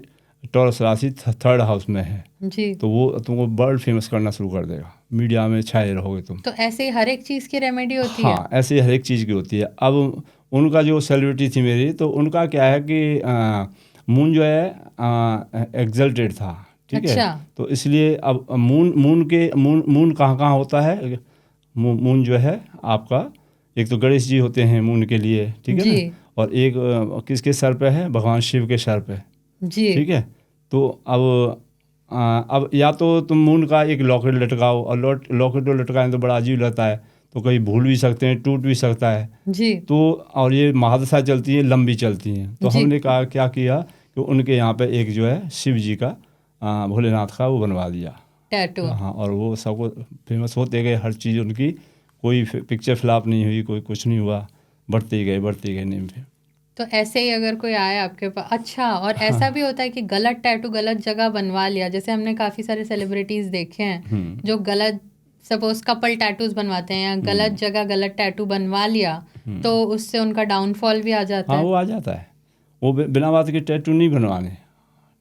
टॉरस राशि थर्ड हाउस में है, जी तो वो तुमको वर्ल्ड फेमस करना शुरू कर देगा, मीडिया में छाए रहोगे तुम। तो ऐसे ही हर एक चीज की रेमेडी होती है। हाँ, ऐसे हर एक चीज़ की होती है। अब उनका जो सेलिब्रिटी थी मेरी, तो उनका क्या है कि मून जो है एग्जल्टेड था, ठीक है। अच्छा तो इसलिए अब मून कहाँ कहाँ होता है। मून जो है आपका, एक तो गणेश जी होते हैं मून के लिए, ठीक है जी ना। और एक किसके सर पे है, भगवान शिव के सर पे, जी ठीक है। तो अब या तो तुम मून का एक लॉकेट लटकाओ, और लॉकेट लटकाएं तो बड़ा अजीब लगता है, तो कहीं भूल भी सकते हैं, टूट भी सकता है। जी तो और ये महादशा चलती है, लंबी चलती हैं। तो जी। हमने कहा क्या किया कि उनके यहाँ पे एक जो है शिव जी का भोलेनाथ का वो बनवा दिया टैटू। हाँ। और वो सबको फेमस होते गए, हर चीज़ उनकी, कोई पिक्चर फ्लॉप नहीं हुई, कोई कुछ नहीं हुआ, बढ़ते ही गए नेम पे। तो ऐसे ही अगर कोई आए आपके पास, अच्छा, और ऐसा भी होता है कि गलत टैटू गलत जगह बनवा लिया, जैसे हमने काफ़ी सारे सेलिब्रिटीज़ देखे हैं जो गलत, सपोज कपल टैटूज बनवाते हैं या गलत जगह गलत टैटू बनवा लिया, तो उससे उनका डाउनफॉल भी आ जाता हाँ, है। वो आ जाता है। वो बिना बात के टैटू नहीं बनवाने,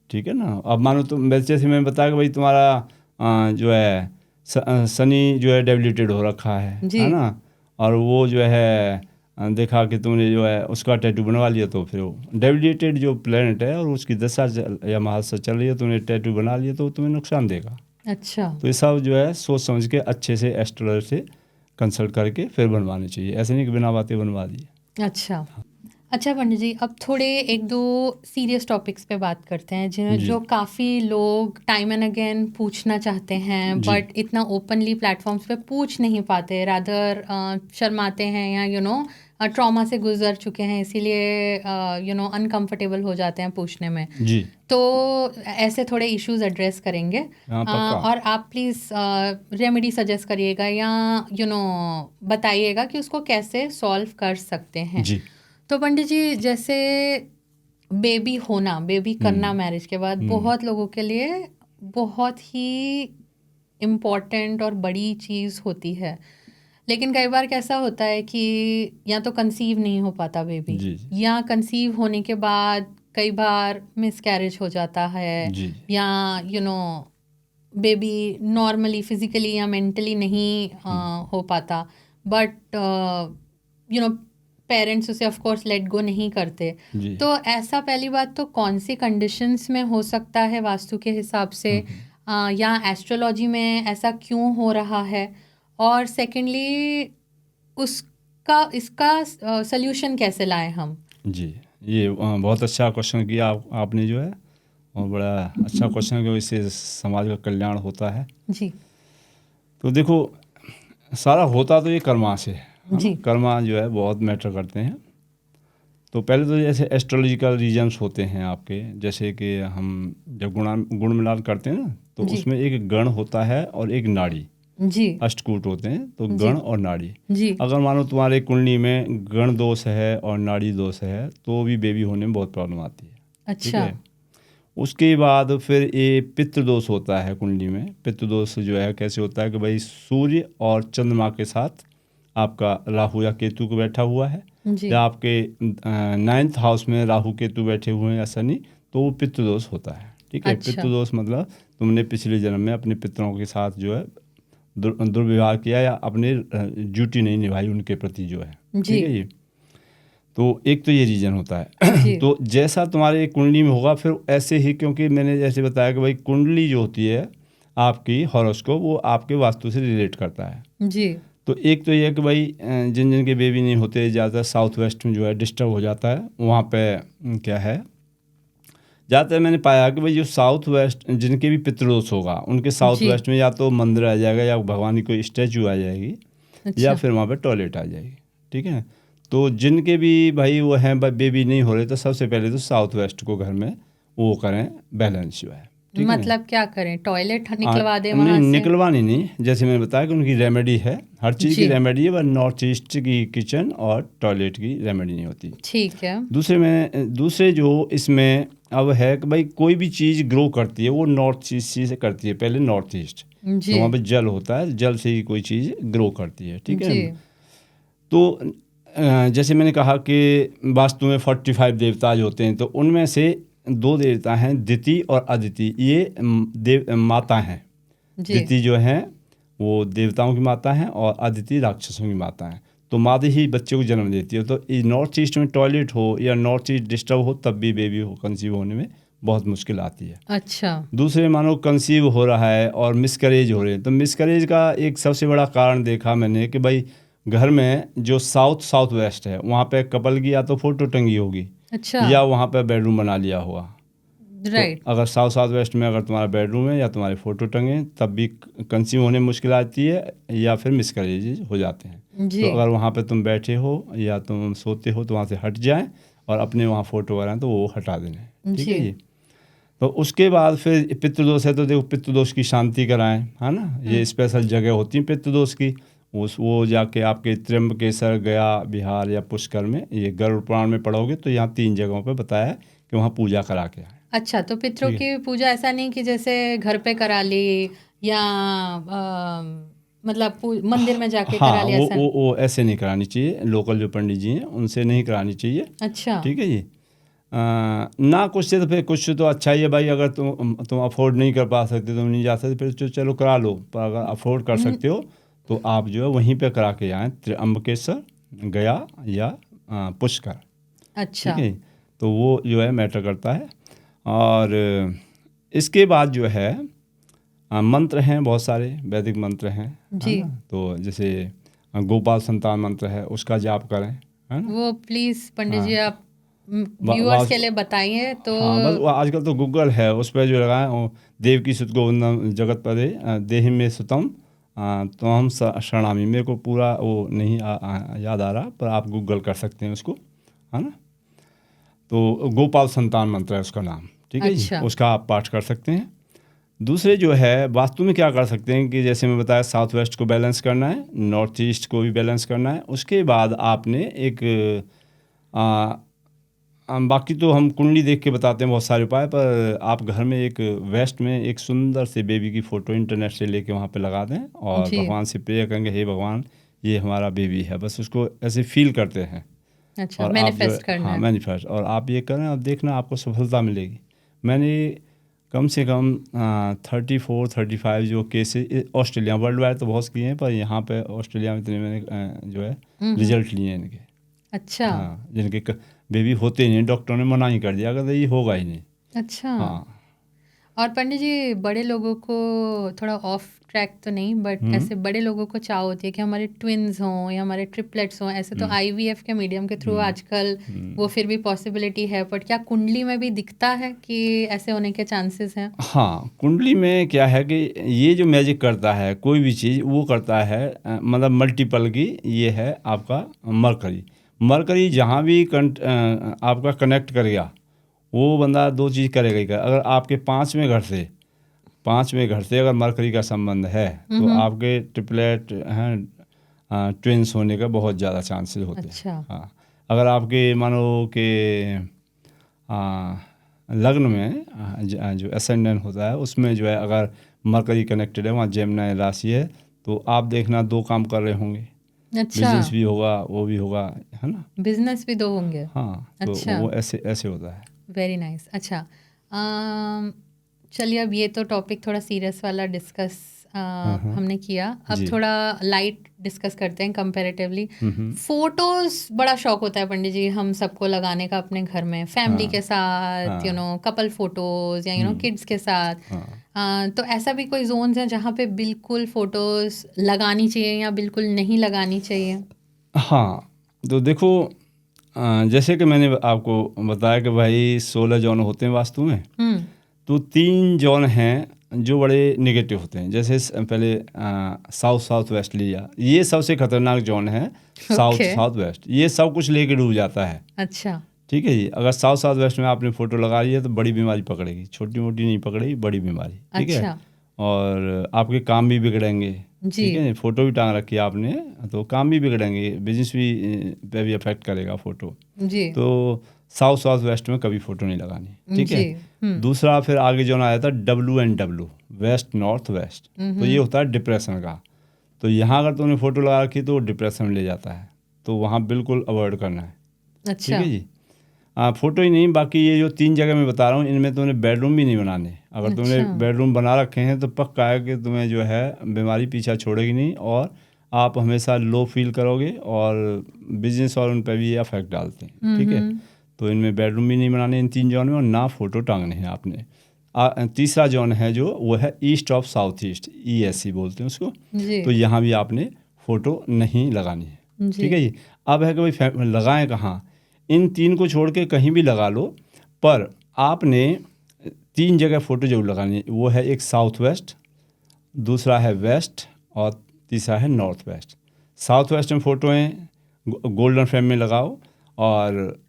ठीक है ना। अब मानो तुम जैसे मैं बताया कि भाई तुम्हारा जो है शनि जो है डेबिलिटेड हो रखा जी है ना। और वो जो है देखा कि तुमने जो है उसका टैटू बनवा लिया, तो फिर वो डेबिलिटेड जो प्लेनेट है और उसकी दशा या महादशा चल रही है, तुमने टैटू बना लिया तो तुम्हें नुकसान देगा। अच्छा तो ये सब जो है सोच समझ के अच्छे से एस्ट्रोलॉजर से कंसल्ट करके फिर बनवानी चाहिए, ऐसे नहीं कि बिना बातें बनवा दिए। अच्छा अच्छा पंडित जी, अब थोड़े एक दो सीरियस टॉपिक्स पे बात करते हैं जिन्हें जी। जो काफ़ी लोग टाइम एंड अगेन पूछना चाहते हैं, जी। बट इतना ओपनली प्लेटफॉर्म्स पे पूछ नहीं पाते, रादर शर्माते हैं या ट्रॉमा से गुजर चुके हैं, इसीलिए अनकंफर्टेबल हो जाते हैं पूछने में। जी तो ऐसे थोड़े इश्यूज एड्रेस करेंगे। हाँ, पक्का। और आप प्लीज़ रेमेडी सजेस्ट करिएगा या बताइएगा कि उसको कैसे सॉल्व कर सकते हैं। जी तो पंडित जी, जैसे बेबी करना मैरिज के बाद बहुत लोगों के लिए बहुत ही इम्पोर्टेंट और बड़ी चीज़ होती है, लेकिन कई बार कैसा होता है कि या तो कंसीव नहीं हो पाता बेबी, जी या कंसीव होने के बाद कई बार मिसकैरेज हो जाता है, जी या बेबी नॉर्मली फिजिकली या मेंटली नहीं हो पाता, बट पेरेंट्स उसे ऑफ कोर्स लेट गो नहीं करते। जी। तो ऐसा पहली बात तो कौन सी कंडीशंस में हो सकता है वास्तु के हिसाब से, या एस्ट्रोलॉजी में ऐसा क्यों हो रहा है, और सेकेंडली इसका सल्यूशन कैसे लाएं हम। जी, ये बहुत अच्छा क्वेश्चन किया आपने जो है, और बड़ा अच्छा क्वेश्चन, क्योंकि इससे समाज का कल्याण होता है। जी तो देखो, सारा होता तो ये कर्मा से है ना? जी कर्मा जो है बहुत मैटर करते हैं। तो पहले तो जैसे एस्ट्रोलॉजिकल रीजन्स होते हैं आपके, जैसे कि हम जब गुण मिलान करते हैं ना, तो जी। उसमें एक गण होता है और एक नाड़ी, जी अष्टकूट होते हैं। तो जी। गण और नाड़ी, जी अगर मानो तुम्हारे कुंडली में गण दोष है और नाड़ी दोष है तो भी बेबी होने में बहुत प्रॉब्लम आती है, ठीक अच्छा है। उसके बाद फिर ये पितृदोष होता है कुंडली में। पितृदोष जो है कैसे होता है कि भाई सूर्य और चंद्रमा के साथ आपका राहु या केतु को बैठा हुआ है, जी या आपके 9th हाउस में राहु केतु बैठे हुए हैं या शनि, तो वो पितृदोष होता है, ठीक है। अच्छा। पितृदोष मतलब तुमने पिछले जन्म में अपने पितरों के साथ जो है दुर्व्यवहार किया या अपनी ड्यूटी नहीं निभाई उनके प्रति जो है, जी। ठीक है जी। तो एक तो ये रीज़न होता है। जी। तो जैसा तुम्हारे कुंडली में होगा फिर ऐसे ही, क्योंकि मैंने जैसे बताया कि भाई कुंडली जो होती है आपकी हॉरोस्कोप, वो आपके वास्तु से रिलेट करता है। जी। तो एक तो ये है कि भाई जिन जिन के बेबी नहीं होते, ज़्यादा साउथ वेस्ट में जो है डिस्टर्ब हो जाता है, वहाँ पे क्या है, ज़्यादातर मैंने पाया कि भाई जो साउथ वेस्ट जिनके भी पितृदोष होगा उनके साउथ जी। वेस्ट में या तो मंदिर आ जाएगा, या भगवान की कोई स्टैचू आ जाएगी, या अच्छा। फिर वहाँ पे टॉयलेट आ जाएगी। ठीक है, तो जिनके भी भाई वो हैं बेबी नहीं हो रहे, तो सबसे पहले तो साउथ वेस्ट को घर में वो करें बैलेंस जो है। ठीक है, मतलब क्या करें, टॉयलेट निकलवा दें नहीं वहाँ से? निकलवानी नहीं, जैसे मैंने बताया कि उनकी रेमेडी है, हर चीज़ की जी। रेमेडी है, पर नॉर्थ ईस्ट की किचन और टॉयलेट की रेमेडी नहीं होती। ठीक है। दूसरे जो इसमें अब है कि भाई कोई भी चीज़ ग्रो करती है वो नॉर्थ ईस्ट से करती है, पहले नॉर्थ ईस्ट, जी। तो वहाँ पे जल होता है, जल से ही कोई चीज़ ग्रो करती है। ठीक है, जी। तो जैसे मैंने कहा कि वास्तु में 45 देवता जो होते हैं, तो उनमें से 2 देवता हैं, दिति और अदिति, ये माता हैं। जी। दिति जो हैं वो देवताओं की माता हैं और अदिति राक्षसों की माता हैं। तो माता ही बच्चे को जन्म देती है। तो नॉर्थ ईस्ट में टॉयलेट हो या नॉर्थ ईस्ट डिस्टर्ब हो, तब भी बेबी हो कंसीव होने में बहुत मुश्किल आती है। अच्छा। दूसरे मानो कंसीव हो रहा है और मिसकरेज हो रहे हैं, तो मिसकरेज का एक सबसे बड़ा कारण देखा मैंने कि भाई घर में जो साउथ वेस्ट है वहाँ पे कपल की या तो फोटो टंगी होगी, अच्छा। या वहाँ पे बेडरूम बना लिया होगा। राइट। तो अगर साउथ वेस्ट में अगर तुम्हारा बेडरूम है या तुम्हारे फोटो टंगे, तब भी कंसीव होने में मुश्किल आती है, या फिर मिसकरेज हो जाते हैं। जी। तो अगर वहाँ पे तुम बैठे हो या तुम सोते हो तो वहाँ से हट जाएं, और अपने वहाँ फोटो वगैरह तो वो हटा देना। ठीक है जी। जी। तो उसके बाद फिर पितृदोष है, तो देखो पितृदोष की शांति कराएं, है ना, ये स्पेशल जगह होती है पितृदोष की। वो जाके आपके त्र्यंबकेश्वर, गया, बिहार या पुष्कर में, ये गरुड़ पुराण में पढ़ोगे तो यहाँ 3 जगहों पे बताया है कि वहाँ पूजा करा के आए। अच्छा, तो पितरों ठीक की पूजा ऐसा नहीं कि जैसे घर पे करा ली या मतलब मंदिर में जाके हाँ, करा लिया, ऐसा? वो ऐसे नहीं करानी चाहिए, लोकल जो पंडित जी हैं उनसे नहीं करानी चाहिए। अच्छा। ठीक है जी। ना कुछ से तो फिर कुछ तो अच्छा ही है भाई, अगर तुम अफोर्ड नहीं कर पा सकते, तुम नहीं जा सकते, फिर तो चलो करा लो। पर अगर अफोर्ड कर सकते हो तो आप जो है वहीं पे करा के आएँ, त्र्यंबकेश्वर, गया या पुष्कर। अच्छा। ठीक है, तो वो जो है मैटर करता है। और इसके बाद जो है मंत्र हैं, बहुत सारे वैदिक मंत्र हैं, जी। है ना। तो जैसे गोपाल संतान मंत्र है, उसका जाप करें, है ना। वो प्लीज पंडित जी हाँ। आप व्यूअर्स के लिए बताइए तो। हाँ, बस वो आजकल तो गूगल है, उस पर जो लगाए वो देव की सुत गोविंदम जगत पदे देहि में सुतम तो हम शरणामी, मेरे को पूरा वो नहीं याद आ रहा, पर आप गूगल कर सकते हैं उसको, है ना। तो गोपाल संतान मंत्र है उसका नाम। ठीक है अच्छा। जी, उसका आप पाठ कर सकते हैं। दूसरे जो है वास्तु में क्या कर सकते हैं कि जैसे मैं बताया, साउथ वेस्ट को बैलेंस करना है, नॉर्थ ईस्ट को भी बैलेंस करना है। उसके बाद आपने एक बाकी तो हम कुंडली देख के बताते हैं बहुत सारे उपाय, पर आप घर में एक वेस्ट में एक सुंदर से बेबी की फ़ोटो इंटरनेट से लेके वहाँ पे लगा दें, और जी। भगवान से प्रेयर करेंगे, हे भगवान ये हमारा बेबी है, बस उसको ऐसे फील करते हैं। अच्छा, और आप जो मैनिफेस्ट करना हाँ है। मैनिफेस्ट, और आप ये करें, अब देखना आपको सफलता मिलेगी। मैंने कम से कम 34-35 जो केसेस ऑस्ट्रेलिया, वर्ल्ड वाइड तो बहुत किए हैं, पर यहाँ पे ऑस्ट्रेलिया में इतने मैंने जो है रिजल्ट लिए हैं इनके। अच्छा। हाँ, जिनके बेबी होते ही नहीं, डॉक्टर ने मना ही कर दिया, अगर ये होगा ही नहीं। अच्छा। हाँ। और पंडित जी बड़े लोगों को थोड़ा ऑफ ट्रैक तो नहीं, बट ऐसे बड़े लोगों को चाह होती है कि हमारे ट्विन्स हों या हमारे ट्रिपलेट्स हों, ऐसे तो आईवीएफ के मीडियम के थ्रू आजकल वो फिर भी पॉसिबिलिटी है, बट क्या कुंडली में भी दिखता है कि ऐसे होने के चांसेस हैं? हाँ, कुंडली में क्या है कि ये जो मैजिक करता है कोई भी चीज़, वो करता है मतलब मल्टीपल की, ये है आपका मरकरी जहाँ भी आपका कनेक्ट करेगा, वो बंदा 2 चीज़ करेगा ही। अगर आपके 5वें घर से अगर मरकरी का संबंध है, तो आपके ट्रिपलेट हैं, ट्विंस होने का बहुत ज़्यादा चांसेस होते हैं। अच्छा। हाँ, अगर आपके मानो कि लग्न में जो असेंडेंट होता है उसमें जो है अगर मरकरी कनेक्टेड है, वहाँ जेमिनी राशि है, तो आप देखना 2 काम कर रहे होंगे। अच्छा। बिजनेस भी होगा, वो भी होगा, है ना। बिजनेस भी 2 होंगे। हाँ, तो अच्छा। वो ऐसे होता है। Very nice. अच्छा, चलिए अब ये तो टॉपिक थोड़ा सीरियस वाला डिस्कस हमने किया। अब जी। थोड़ा लाइट डिस्कस करते हैं कंपैरेटिवली। हम्म। फोटोज बड़ा शौक होता है पंडित जी हम सबको लगाने का अपने घर में, फैमिली हाँ, के साथ, हाँ। कपल फोटोज या किड्स के साथ। हाँ। तो ऐसा भी कोई जोन्स हैं जहाँ पे बिल्कुल फोटोज लगानी चाहिए या बिल्कुल नहीं लगानी चाहिए? हाँ, तो देखो, जैसे कि मैंने आपको बताया कि भाई 16 जॉन होते हैं वास्तु में, तो 3 जॉन हैं जो बड़े नेगेटिव होते हैं। जैसे पहले साउथ साउथ वेस्ट लिया, ये सबसे खतरनाक जॉन है। South Okay. साउथ वेस्ट ये सब कुछ लेके डूब जाता है। अच्छा। ठीक है जी। अगर साउथ साउथ वेस्ट में आपने फोटो लगा ली है तो बड़ी बीमारी पकड़ेगी, छोटी मोटी नहीं पकड़ेगी, बड़ी बीमारी। ठीक है। अच्छा और आपके काम भी बिगड़ेंगे। जी। ठीक है, फोटो भी टांग रखी है आपने तो काम भी बिगड़ेंगे, बिजनेस भी पे भी अफेक्ट करेगा फोटो। जी। तो साउथ साउथ वेस्ट में कभी फोटो नहीं लगानी। ठीक है। जी। दूसरा फिर आगे जो आया था WNW, वेस्ट नॉर्थ वेस्ट, तो ये होता है डिप्रेशन का। तो यहाँ अगर तुमने फोटो लगा रखी तो डिप्रेशन में ले जाता है, तो वहाँ बिल्कुल अवॉइड करना है। ठीक अच्छा। है जी। फोटो ही नहीं, बाकी ये जो 3 जगह मैं बता रहा हूँ इनमें तुमने बेडरूम भी नहीं बनाने। अगर तुमने अच्छा। बेडरूम बना रखे हैं तो पक्का है कि तुम्हें जो है बीमारी पीछा छोड़ेगी नहीं, और आप हमेशा लो फील करोगे, और बिजनेस और उन पर भी ये अफेक्ट डालते हैं। ठीक है। तो इनमें बेडरूम भी नहीं बनाने इन 3 जोन में, और ना फोटो टांगने हैं आपने। तीसरा जोन है जो वो है east of south east, ESC बोलते हैं उसको। जी। तो यहाँ भी आपने फ़ोटो नहीं लगानी है। जी। ठीक है जी। अब है कि भाई लगाएं कहाँ, इन 3 को छोड़ के कहीं भी लगा लो, पर आपने 3 जगह फ़ोटो जरूर लगानी है। वो है एक साउथ वेस्ट, दूसरा है वेस्ट, और तीसरा है नॉर्थ वेस्ट। साउथ वेस्ट में फ़ोटो हैं गोल्डन फ्रेम में लगाओ, और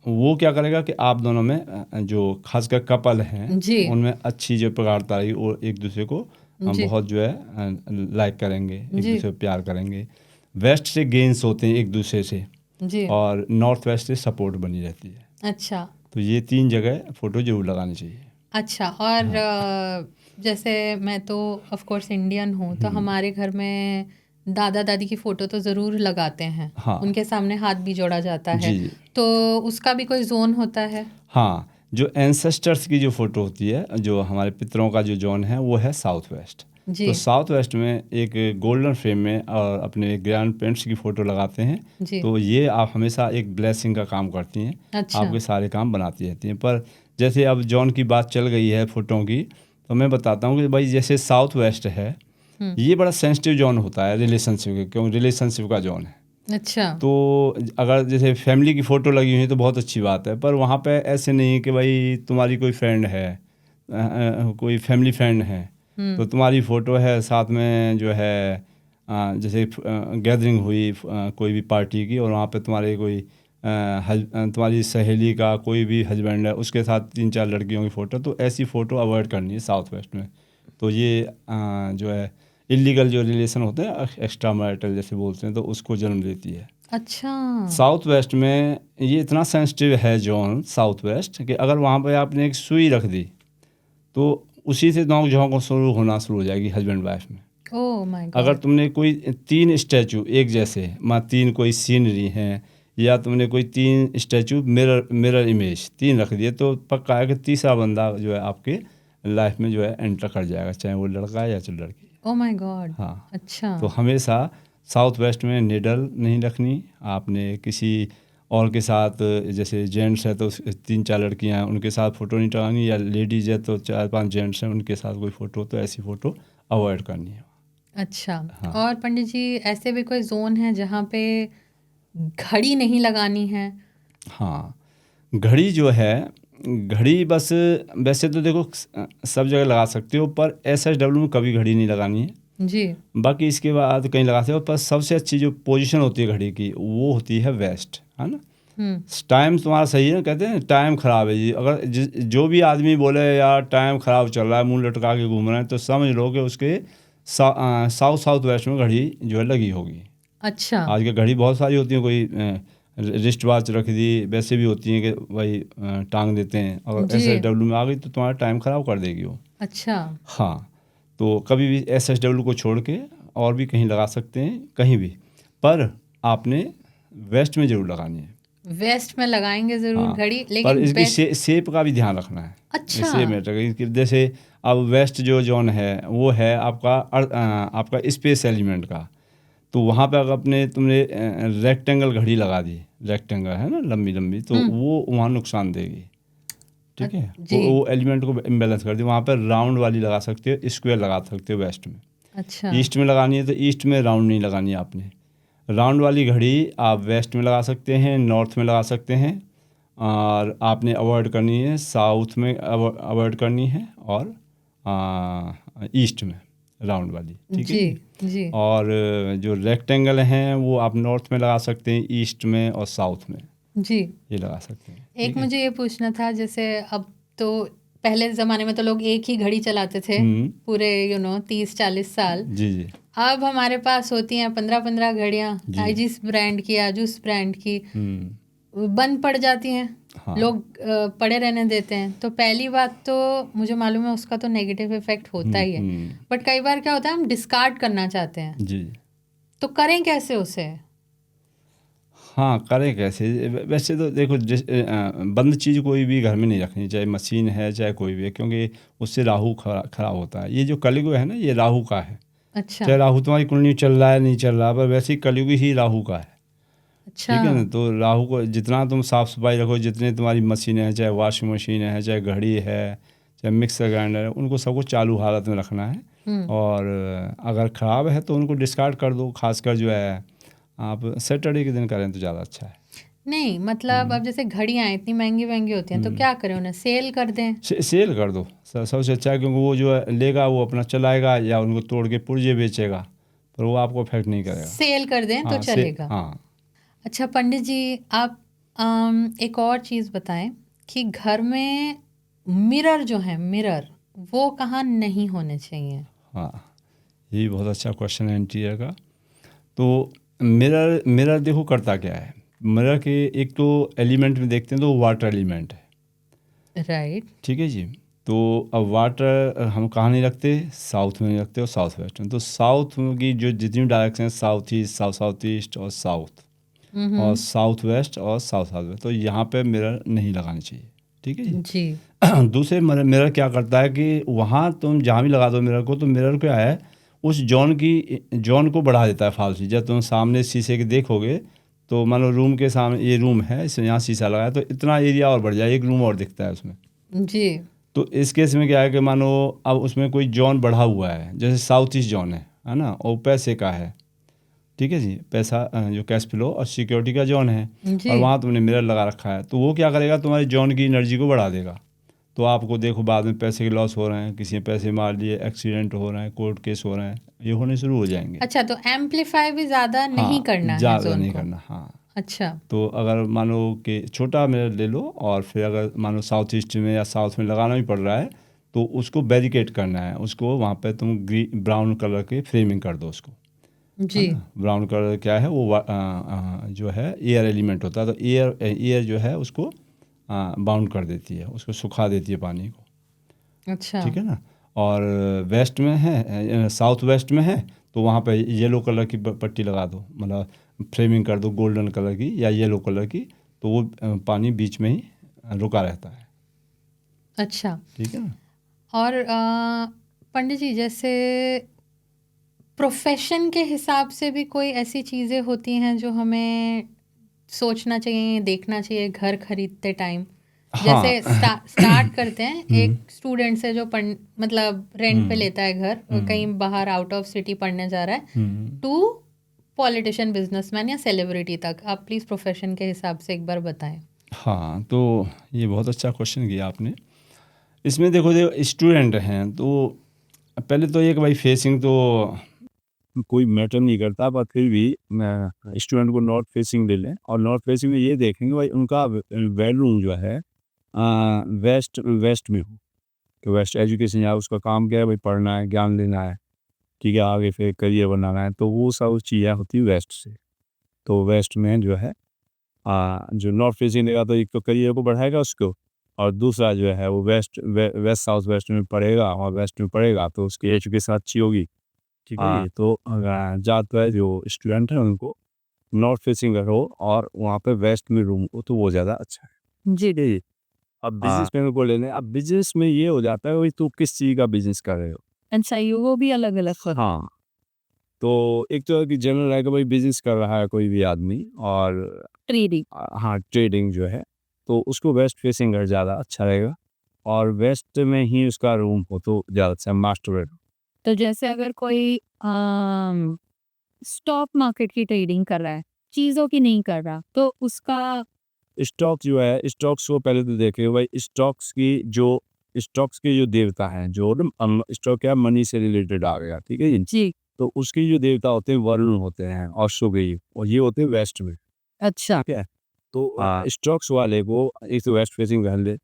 वो क्या करेगा कि आप दोनों में जो खासकर कपल हैं जी। उनमें अच्छी जो प्रगाढ़ता रहेगी, और एक दूसरे को जी। बहुत जो है लाइक करेंगे, एक जी। दूसरे को प्यार करेंगे। वेस्ट से गेंस होते हैं एक दूसरे से, जी। और नॉर्थ वेस्ट से सपोर्ट बनी रहती है। अच्छा। तो ये 3 जगह फ़ोटो जरूर लगानी चाहिए। अच्छा। और जैसे मैं तो ऑफ कोर्स इंडियन हूँ, तो हमारे घर में दादा दादी की फ़ोटो तो ज़रूर लगाते हैं। हाँ। उनके सामने हाथ भी जोड़ा जाता है। जी। तो उसका भी कोई जोन होता है? हाँ, जो एंसेस्टर्स की जो फ़ोटो होती है, जो हमारे पितरों का जो जोन है, वो है साउथ वेस्ट। जी। तो साउथ वेस्ट में एक गोल्डन फ्रेम में और अपने ग्रैंड पेरेंट्स की फ़ोटो लगाते हैं। जी। तो ये आप हमेशा एक ब्लेसिंग का काम करती हैं। अच्छा। आपके सारे काम बनाती रहती हैं। पर जैसे अब जॉन की बात चल गई है फ़ोटो की, तो मैं बताता हूँ कि भाई जैसे साउथ वेस्ट है, ये बड़ा सेंसिटिव जॉन होता है रिलेशनशिप के, क्योंकि रिलेशनशिप का जॉन है। अच्छा। तो अगर जैसे फैमिली की फ़ोटो लगी हुई है तो बहुत अच्छी बात है, पर वहाँ पे ऐसे नहीं कि भाई तुम्हारी कोई फ्रेंड है, कोई फैमिली फ्रेंड है, तो तुम्हारी फ़ोटो है साथ में जो है, जैसे गैदरिंग हुई कोई भी पार्टी की, और वहाँ पे तुम्हारे कोई तुम्हारी सहेली का कोई भी हस्बैंड है, उसके साथ 3-4 लड़कियों की फ़ोटो, तो ऐसी फ़ोटो अवॉइड करनी है साउथ वेस्ट में। तो ये जो है इलीगल जो रिलेशन होते हैं, एक्स्ट्रा मैरिटल जैसे बोलते हैं, तो उसको जन्म देती है। अच्छा। साउथ वेस्ट में ये इतना सेंसिटिव है जोन साउथ वेस्ट, कि अगर वहाँ पे आपने एक सुई रख दी तो उसी से नोक झोंक शुरू होना शुरू हो जाएगी हस्बैंड वाइफ में। Oh my God. अगर तुमने कोई 3 स्टैचू एक जैसे, 3 कोई सीनरी हैं, या तुमने कोई 3 स्टैचू मिरर इमेज 3 रख दिए, तो पक्का है कि तीसरा बंदा जो है आपके लाइफ में जो है एंटर कर जाएगा, चाहे वो लड़का है या चाहे लड़की। Oh my God. हाँ। अच्छा। तो हमेशा साउथ वेस्ट में निडल नहीं रखनी। आपने किसी और के साथ, जैसे जेंट्स है तो 3-4 लड़कियां हैं उनके साथ फ़ोटो नहीं टंगानी, या लेडीज़ है तो 4-5 जेंट्स हैं उनके साथ कोई फ़ोटो, तो ऐसी फ़ोटो अवॉइड करनी है। अच्छा। हाँ। और पंडित जी ऐसे भी कोई जोन है जहाँ पे घड़ी नहीं लगानी है? हाँ, घड़ी जो है, घड़ी बस वैसे तो देखो सब जगह लगा सकते हो, पर SSW में कभी घड़ी नहीं लगानी है। जी। बाकी इसके बाद कहीं लगाते हो, पर सबसे अच्छी जो पोजीशन होती है घड़ी की वो होती है वेस्ट, है ना। टाइम तुम्हारा सही है ना, कहते हैं टाइम ख़राब है जी। अगर जो भी आदमी बोले यार टाइम ख़राब चल रहा है, मुंह लटका के घूम रहे हैं, तो समझ लो कि उसके साउथ साउथ वेस्ट में घड़ी जो है लगी होगी। अच्छा। आज की घड़ी बहुत सारी होती हैं, कोई रिस्ट वॉच रख दी, वैसे भी होती हैं कि भाई टांग देते हैं, अगर जी। SSW में आ गई तो तुम्हारा टाइम ख़राब कर देगी वो। अच्छा। हाँ, तो कभी भी SSW को छोड़ के और भी कहीं लगा सकते हैं, कहीं भी, पर आपने वेस्ट में ज़रूर लगानी है। वेस्ट में लगाएंगे ज़रूर हाँ, घड़ी, पर लेकिन इसकी शेप का भी ध्यान रखना है। अच्छा। शेप में जैसे अब वेस्ट जो जोन है वो है आपका स्पेस एलिमेंट का। तो वहाँ पे अगर तुमने रेक्टेंगल घड़ी लगा दी, रेक्टेंगल है ना लंबी लंबी, तो वो वहाँ नुकसान देगी। ठीक है, जी। वो एलिमेंट को इम्बेलेंस कर दी। वहाँ पर राउंड वाली लगा सकते हो, स्क्वायर लगा सकते हो वेस्ट में। अच्छा। ईस्ट में लगानी है तो ईस्ट में राउंड नहीं लगानी है आपने। राउंड वाली घड़ी आप वेस्ट में लगा सकते हैं, नॉर्थ में लगा सकते हैं, और आपने अवॉइड करनी है साउथ में, अवॉइड करनी है, और ईस्ट में राउंड वाली। ठीक है जी जी। जी और जो रेक्टेंगल हैं वो आप नॉर्थ में लगा सकते हैं, ईस्ट में और साउथ में जी। ये लगा सकते हैं। एक मुझे ये पूछना था, जैसे अब तो पहले ज़माने में तो लोग एक ही घड़ी चलाते थे पूरे 30-40 साल। जी जी। अब हमारे पास होती हैं 15-15 घड़ियाँ, जिस ब्रांड की या जिस ब्रांड की, बंद पड़ जाती हैं। हाँ। लोग पड़े रहने देते हैं। तो पहली बात तो मुझे मालूम है उसका तो नेगेटिव इफेक्ट होता ही है, बट कई बार क्या होता है हम डिस्कार्ड करना चाहते हैं, जी। तो करें कैसे उसे? हाँ, करें कैसे? वैसे तो देखो, बंद चीज़ कोई भी घर में नहीं रखनी, चाहे मशीन है चाहे कोई भी है, क्योंकि उससे राहु खराब होता है। ये जो कलयुग है ना, ये राहु का है। अच्छा। चाहे राहु तुम्हारी कुंडली में चल रहा है नहीं चल रहा, पर वैसे ही कलयुग ही राहु का है। अच्छा। ठीक है ना। तो राहु को जितना तुम साफ सफाई रखो, जितने तुम्हारी मशीनें हैं, चाहे वॉशिंग मशीन है, चाहे घड़ी है, चाहे मिक्सर ग्राइंडर है, उनको सबको चालू हालत में रखना है। और अगर ख़राब है तो उनको डिस्कार्ड कर दो। खासकर जो है आप सैटरडे के दिन करें तो ज़्यादा अच्छा है। नहीं मतलब अब जैसे घड़ियाँ इतनी महंगी महंगी होती हैं, तो क्या करें, उन्हें सेल कर दें? सेल कर दो, सबसे अच्छा है, क्योंकि वो जो है लेगा वो अपना चलाएगा या उनको तोड़ के पुर्जे बेचेगा, पर वो आपको अफेक्ट नहीं करेगा। सेल कर दें तो चलेगा। हाँ। अच्छा पंडित जी, आप एक और चीज़ बताएं कि घर में मिरर जो है, मिरर वो कहाँ नहीं होने चाहिए? हाँ, ये बहुत अच्छा क्वेश्चन है इंटीरियर का। तो मिरर देखो करता क्या है। मिरर के एक तो एलिमेंट में देखते हैं तो वाटर एलिमेंट है। राइट। ठीक है जी। तो अब वाटर हम कहाँ नहीं रखते? साउथ में नहीं रखते और साउथ वेस्ट में। तो साउथ की जो जितनी डायरेक्शन है, साउथ ईस्ट, साउथ ईस्ट और साउथ, और साउथ वेस्ट और साउथ साउथ वेस्ट, तो यहाँ पे मिरर नहीं लगाने चाहिए। ठीक है जी। जी। दूसरे मिरर क्या करता है कि वहाँ तुम जहाँ भी लगा दो मिरर को, तो मिरर क्या है, उस जॉन को बढ़ा देता है फालतू। जब तुम सामने शीशे के देखोगे तो मान लो रूम के सामने ये रूम है, इसमें यहाँ शीशा लगाया तो इतना एरिया और बढ़ जाए, एक रूम और दिखता है उसमें। जी। तो इस केस में क्या है कि मानो अब उसमें कोई जॉन बढ़ा हुआ है, जैसे साउथ ईस्ट जॉन है ना, और पैसे का है। ठीक है जी, पैसा जो कैश फ्लो और सिक्योरिटी का जॉन है, और वहाँ तुमने मिरर लगा रखा है, तो वो क्या करेगा, तुम्हारे जॉन की एनर्जी को बढ़ा देगा। तो आपको देखो बाद में पैसे के लॉस हो रहे हैं, किसी ने पैसे मार लिए, एक्सीडेंट हो रहे हैं, कोर्ट केस हो रहे हैं, ये होने शुरू हो जाएंगे। अच्छा, तो एम्पलीफाई भी ज़्यादा नहीं करना है, ज़्यादा नहीं करना। हाँ। अच्छा। तो अगर मानो कि छोटा मिरर ले लो, और फिर अगर मानो साउथ ईस्ट में या साउथ में लगाना भी पड़ रहा है तो उसको बैरिकेड करना है, उसको वहाँ पे तुम ब्राउन कलर की फ्रेमिंग कर दो उसको। जी। ब्राउन कलर क्या है वो जो है एयर एलिमेंट होता है, तो एयर जो है उसको बाउंड कर देती है, उसको सुखा देती है पानी को। अच्छा। ठीक है ना। और वेस्ट में है, साउथ वेस्ट में है, तो वहाँ पे येलो कलर की पट्टी लगा दो, मतलब फ्रेमिंग कर दो गोल्डन कलर की या येलो कलर की, तो वो पानी बीच में ही रुका रहता है। अच्छा। ठीक है ना। और पंडित जी, जैसे प्रोफेशन के हिसाब से भी कोई ऐसी चीज़ें होती हैं जो हमें सोचना चाहिए, देखना चाहिए घर खरीदते टाइम? हाँ। जैसे स्टार्ट करते हैं एक स्टूडेंट से जो मतलब रेंट पे लेता है घर, कहीं बाहर आउट ऑफ सिटी पढ़ने जा रहा है, टू पॉलिटिशियन, बिजनेसमैन या सेलिब्रिटी तक। आप प्लीज़ प्रोफेशन के हिसाब से एक बार बताएं। हाँ, तो ये बहुत अच्छा क्वेश्चन किया आपने। इसमें देखो स्टूडेंट हैं तो पहले तो एक भाई फेसिंग तो कोई मैटर नहीं करता, पर फिर भी मैं स्टूडेंट को नॉर्थ फेसिंग ले लें, और नॉर्थ फेसिंग में ये देखेंगे भाई उनका बेडरूम जो है वेस्ट में हो, कि वेस्ट एजुकेशन, या उसका काम क्या है भाई, पढ़ना है, ज्ञान लेना है, ठीक है, आगे फिर करियर बनाना है, तो वो सब चीज़ें होती है वेस्ट से। तो वेस्ट में जो है जो नॉर्थ फेसिंग देगा तो एक तो करियर को बढ़ाएगा उसको, और दूसरा जो है वो वेस्ट साउथ वेस्ट में पढ़ेगा, और वेस्ट में पढ़ेगा तो उसकी एजुकेशन अच्छी होगी। ठीक है। तो ज़्यादातर जो स्टूडेंट हैं उनको नॉर्थ फेसिंग रहो, और वहाँ पे वेस्ट में रूम हो तो वो ज़्यादा अच्छा है। जी। अब बिजनेस में को लेने, अब बिजनेस में ये हो जाता है भाई तू किस चीज़ का बिजनेस कर रहे हो। अच्छा, ये वो भी अलग अलग होता है। हाँ, तो एक तो है कि जनरल है कि भाई बिजनेस कर रहा है कोई भी आदमी, और ट्रेडिंग। हाँ ट्रेडिंग जो है तो उसको वेस्ट फेसिंग घर ज़्यादा अच्छा रहेगा, और वेस्ट में ही उसका रूम हो तो ज़्यादा अच्छा, मास्टर बेडरूम। तो जैसे अगर कोई स्टॉक मार्केट की ट्रेडिंग कर रहा है, चीजों की नहीं कर रहा, तो उसका स्टॉक जो है, स्टॉक्स को पहले तो देखे भाई, स्टॉक्स के जो देवता हैं, जो स्टॉक क्या मनी से रिलेटेड आ गया, ठीक है जी। जी। तो उसके जो देवता होते हैं वरुण होते हैं और शुक्र, और ये होते हैं वेस्ट में, अच्छा। ठीक है। तो स्टॉक्स वाले को एक तो वेस्ट फेसिंग घर ले,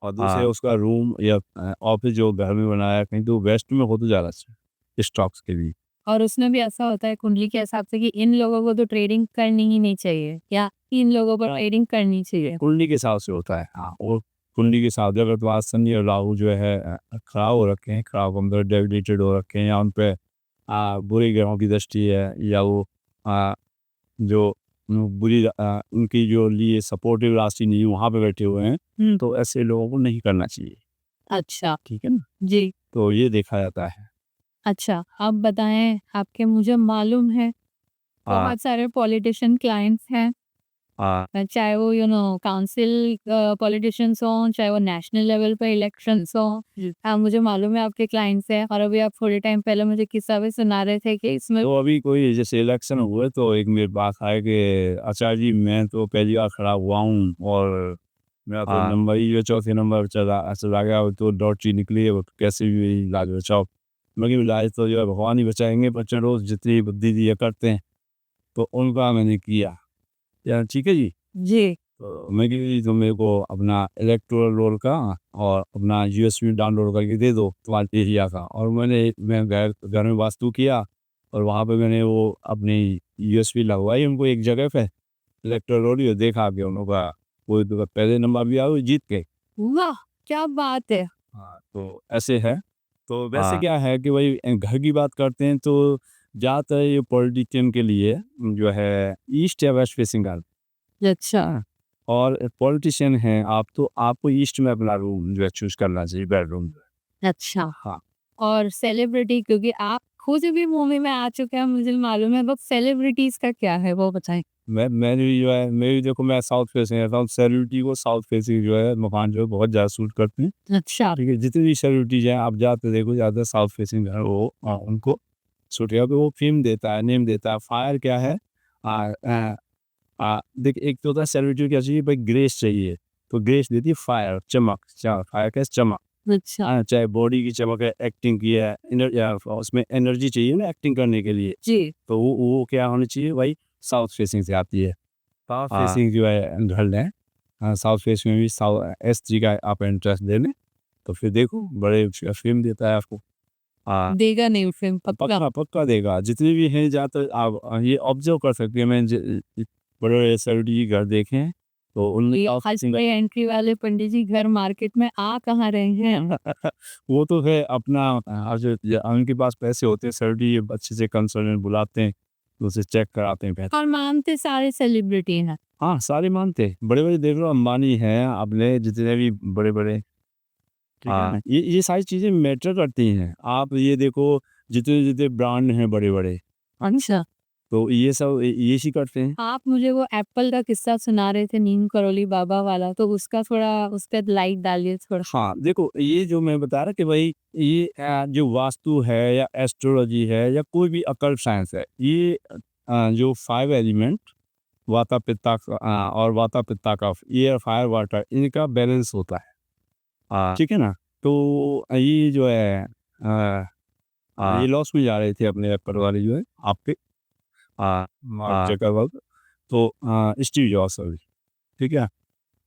और दूसरे उसका रूम या ऑफिस जो घर में बनाया है कहीं, तो वेस्ट में हो तो ज़्यादा अच्छा स्टॉक्स के भी। और उसमें भी ऐसा होता है कुंडली के हिसाब से कि इन लोगों को तो ट्रेडिंग करनी ही नहीं चाहिए, या इन लोगों पर ट्रेडिंग करनी चाहिए। कुंडली के हिसाब से होता है, हाँ। और कुंडली के हिसाब से अगर तुम्हारा शनि और राहु जो है खराब हो रखे हैं, खराब मतलब डेबिटेड हो रखे हैं, या उन पे बुरी ग्रहों की दृष्टि है, या वो आ, जो उनकी जो लिए सपोर्टिव राशि नहीं वहाँ पे बैठे हुए हैं, तो ऐसे लोगों को नहीं करना चाहिए, अच्छा। ठीक है ना। जी। तो ये देखा जाता है। अच्छा, आप बताएं, आपके मुझे मालूम है बहुत सारे पॉलिटिशियन क्लाइंट्स हैं, चाहे वो काउंसिल पॉलिटिशियंस हों, चाहे वो नेशनल लेवल पे इलेक्शंस हों। मुझे मालूम है आपके क्लाइंट्स हैं, और अभी आप थोड़े टाइम पहले मुझे किस्सा भी सुना रहे थे कि इसमें तो अभी कोई जैसे इलेक्शन हुए तो एक मेरे पास आए कि आचार्य जी मैं तो पहली बार खड़ा हुआ हूँ, और मेरा तो नंबर ही जो चौथे नंबर पर चला चला गया, तो डॉट निकली है, वो कैसे भी इलाज बचाओ। मगर इलाज तो जो है भगवान ही बचाएंगे, बच्चे रोज जितनी बुद्धि दिया करते हैं, तो उनका मैंने किया यार, ठीक है जी। जी। तो मैं कि तो मेरे को अपना इलेक्टोरल रोल का और अपना यूएसबी डाउनलोड करके दे दो तुम्हारे एरिया का, और मैं घर में वास्तु किया, और वहाँ पे मैंने वो अपनी यूएसबी लगवाई उनको एक जगह पे, इलेक्टोरल रोल ये देखा कि उनका कोई तो पहले नंबर भी आया, जीत गए। वाह, क्या बात है। हाँ, तो ऐसे है। तो वैसे क्या है कि भाई घर की बात करते हैं तो ज़्यादातर ये पॉलिटिशियन के लिए जो है ईस्ट या वेस्ट फेसिंग घर, अच्छा। और पॉलिटिशियन हैं आप तो आपको ईस्ट में अपना रूम जो है चूज करना चाहिए, बेडरूम। अच्छा। हाँ, और सेलिब्रिटी, क्योंकि आप खुद भी मूवी में आ चुके हैं मुझे मालूम है, बस सेलिब्रिटीज का क्या है वो बताएं। मैंने भी जो है, मेरी देखो मैं साउथ फेसिंग रहता हूँ, सेलिब्रिटी को साउथ फेसिंग जो है मकान जो है बहुत ज़्यादा सूट करते हैं, अच्छा। ठीक है। जितनी भी सेलिब्रिटीज हैं आप जाते देखो, ज़्यादा साउथ फेसिंग है वो, उनको सूट किया, तो वो फेम देता है, नेम देता है। फायर क्या है, आ, आ, देख एक तो होता है सेलिब्रिटी क्या चाहिए भाई, ग्रेस चाहिए, तो ग्रेस देती है फायर, चमक, फायर का चमक। अच्छा। हाँ, चाहे बॉडी की चमक है, एक्टिंग की है, या उसमें एनर्जी चाहिए ना एक्टिंग करने के लिए, जी। तो वो क्या होनी चाहिए भाई, साउथ फेसिंग से आती है। साउथ फेसिंग जो है घर लें, साउथ फेस में भी साउथ S3 का आप इंटरेस्ट दे लें, तो फिर देखो बड़े फिल्म देता है आपको। देगा नहीं फिल्म पक्का। पक्का पक्का देगा, जितने भी हैं ज़्यादातर आप ये ऑब्जर्व कर सकते हैं। मैं बड़े बड़े सेलिब्रिटी घर देखे हैं, तो उनमें ये साउथ फेसिंग एंट्री वाले पंडित जी घर मार्केट में आ कहाँ रहे हैं। वो तो है अपना, उनके पास पैसे होते हैं, सेलिब्रिटी अच्छे से कंसल्टेंट बुलाते हैं, तो उसे चेक कराते हैं पैसे। और मानते सारे सेलिब्रिटी हैं। हाँ, सारे मानते हैं, बड़े बड़े देख लो, अंबानी हैं अपने, जितने भी बड़े बड़े, ठीक है ना। ये सारी चीज़ें मैटर करती हैं। आप ये देखो जितने जितने ब्रांड हैं बड़े बड़े, अच्छा। तो ये सब ये सी करते हैं। आप मुझे वो एप्पल का किस्सा सुना रहे थे, नीम करोली बाबा वाला, तो उसका थोड़ा उस पर लाइट डालिए थोड़ा। हाँ, देखो ये जो मैं बता रहा कि भाई ये जो वास्तु है या एस्ट्रोलॉजी है या कोई भी अकल्ट साइंस है, ये जो 5 एलिमेंट वाता पित्ता और वाता पित्ता का एयर फायर वाटर, इनका बैलेंस होता है, ठीक है ना। तो ये जो है ये लॉस में जा रहे थे अपने एप्पल वाले जो है आपके मार्क जकरबर्ग, तो स्टीव जॉब्स अभी, ठीक है।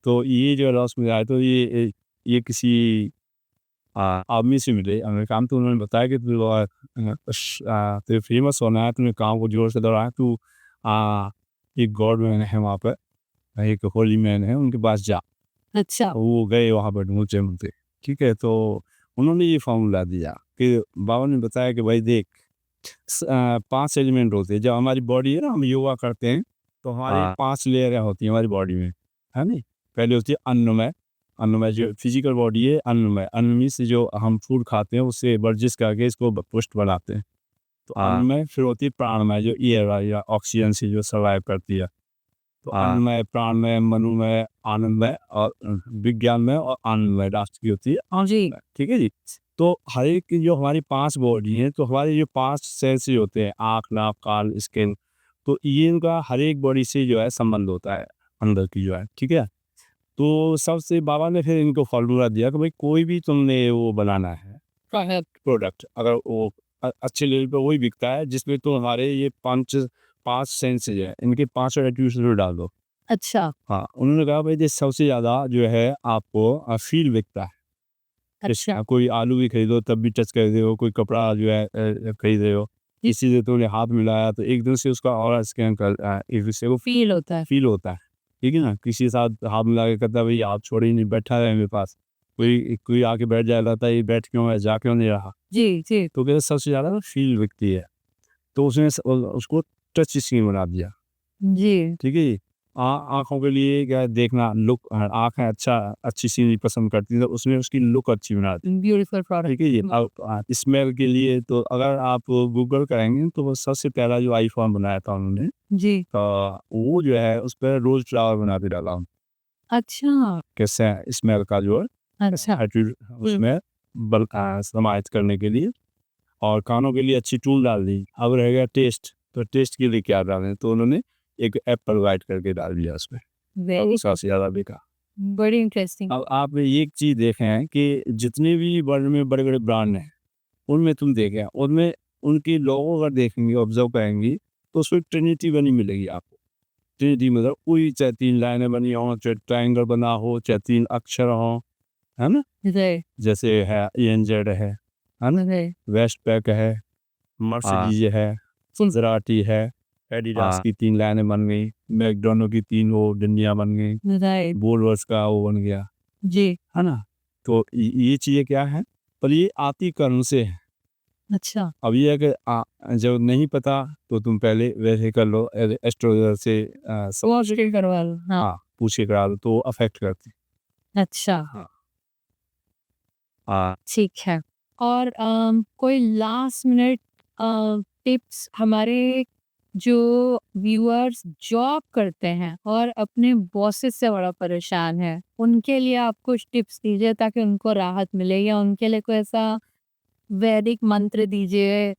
तो ये जो लॉस में आए, तो ये किसी आदमी से मिले अमेरिका में, तो उन्होंने बताया कि तो फेमस होना है, तुम्हें काम को जोर से दौड़ाया, तू एक गॉड मैन है वहाँ पर, एक होली मैन है, उनके पास जा। अच्छा। तो वो गए वहाँ पर ढूंढते ढूंढते, ठीक है। तो उन्होंने ये फॉर्मूला दिया कि बाबा ने बताया कि भाई देख 5 एलिमेंट होते हैं। जब हमारी बॉडी है ना, हम योगा करते हैं, तो हमारी 5 लेयर होती हैं हमारी बॉडी में, है नहीं। पहले होती है अन्नमय, अन्नमय जो फिजिकल बॉडी है, अन्नमय, अन्नमय से जो हम फूड खाते हैं उससे वर्जिश करके इसको पुष्ट बनाते हैं। तो अन्नमय फिर होती है प्राणमय, जो एयर या ऑक्सीजन से जो सर्वाइव करती है। तो अन्नमय, प्राणमय, मनोमय, आनंदमय और विज्ञानमय और आनंदमय लास्ट की होती है जी। आनंदमय। ठीक है जी। तो हर एक की जो हमारी 5 बॉडी हैं, तो हमारे जो 5 सेंसेस होते हैं, आँख, नाक, कान, स्किन, तो ये इनका हर एक बॉडी से जो है संबंध होता है अंदर की जो है, ठीक है। तो सबसे बाबा ने फिर इनको फॉर्मूला दिया कि भाई कोई भी तुमने वो बनाना है प्रोडक्ट, अगर वो अच्छे लेवल पे वही बिकता है जिसमें तो हमारे ये 5 सेंसेस है, इनके 5 एट्रीब्यूट्स डाल दो। अच्छा। हाँ, उन्होंने कहा भाई ये सबसे ज़्यादा जो है आपको फील बिकता है। अच्छा। कोई आलू भी खरीदो तब भी टच कर रहे हो, कोई कपड़ा जो है खरीद रहे हो, किसी से तुमने हाथ मिलाया तो एकदम से उसका ऑरा स्कैन कर एक दूसरे को फील होता है। फील होता है, ठीक है ना। किसी के साथ हाथ मिला के कहता है भाई आप छोड़े ही नहीं, बैठा है मेरे पास, कोई आके बैठ जाया रहता है, ये बैठ क्यों है, जा क्यों नहीं रहा। जी जी तो कहते सबसे ज़्यादा फील बिकती है, तो उसने उसको टच स्क्रीन बना दिया, जी। ठीक है जी। आँखों के लिए क्या है, देखना लुक, आँखें अच्छी सीनरी पसंद करती है, तो उसमें उसकी लुक अच्छी बना दी, ब्यूटीफुल प्रोडक्ट। ठीक है जी। अब स्मेल के लिए तो अगर आप गूगल करेंगे तो वो सबसे पहला जो आईफोन बनाया था उन्होंने, जी। तो वो जो है उस पर रोज फ्लावर बना के डाला अच्छा। कैसे स्मेल का जो है अच्छा। एटीट्यूड उसमें समाहित करने के लिए। और कानों के लिए अच्छी टूल डाल दी। अब रह गया टेस्ट, तो टेस्ट के लिए क्या डालें, तो उन्होंने एक एप्पल वाइट करके डाल दिया उसमें, वेरी सबसे ज़्यादा बिका। बड़ी इंटरेस्टिंग। अब आप एक चीज़ देखें कि जितने भी वर्ल्ड में बड़े बड़े ब्रांड हैं उनमें तुम देखें, उनमें उनकी लोगों अगर देखेंगे, ऑब्जर्व करेंगी, तो उसमें ट्रिनिटी बनी मिलेगी आपको। ट्रिनिटी मतलब कोई चाहे 3 लाइनें बनी हों, चाहे ट्रायंगल बना हो, चाहे 3 अक्षर हों, है ना। राइट जैसे है ENZ है ना, राइट वेस्ट पैक है, मर्सिडीज है, फुलजराटी है, एडिडास की 3 लाइनें बन गई, मैकडोनल्ड की 3 वो डंडियाँ बन गई, राइट। वोल्वर्स का वो बन गया, जी। है ना। तो ये चीज़ें क्या है, पर ये आती कर्म से है। अच्छा। अब ये है कि जब नहीं पता तो तुम पहले वैसे कर लो, एस्ट्रोलॉजर से सब वो शेयर करवा लो। हाँ। हाँ पूछ के करा लो, तो अफेक्ट करती। अच्छा। हाँ ठीक है। और कोई लास्ट मिनट टिप्स हमारे जो व्यूअर्स जॉब करते हैं और अपने बॉसेस से बड़ा परेशान है, उनके लिए आप कुछ टिप्स दीजिए ताकि उनको राहत मिले, या उनके लिए कोई ऐसा वैदिक मंत्र दीजिए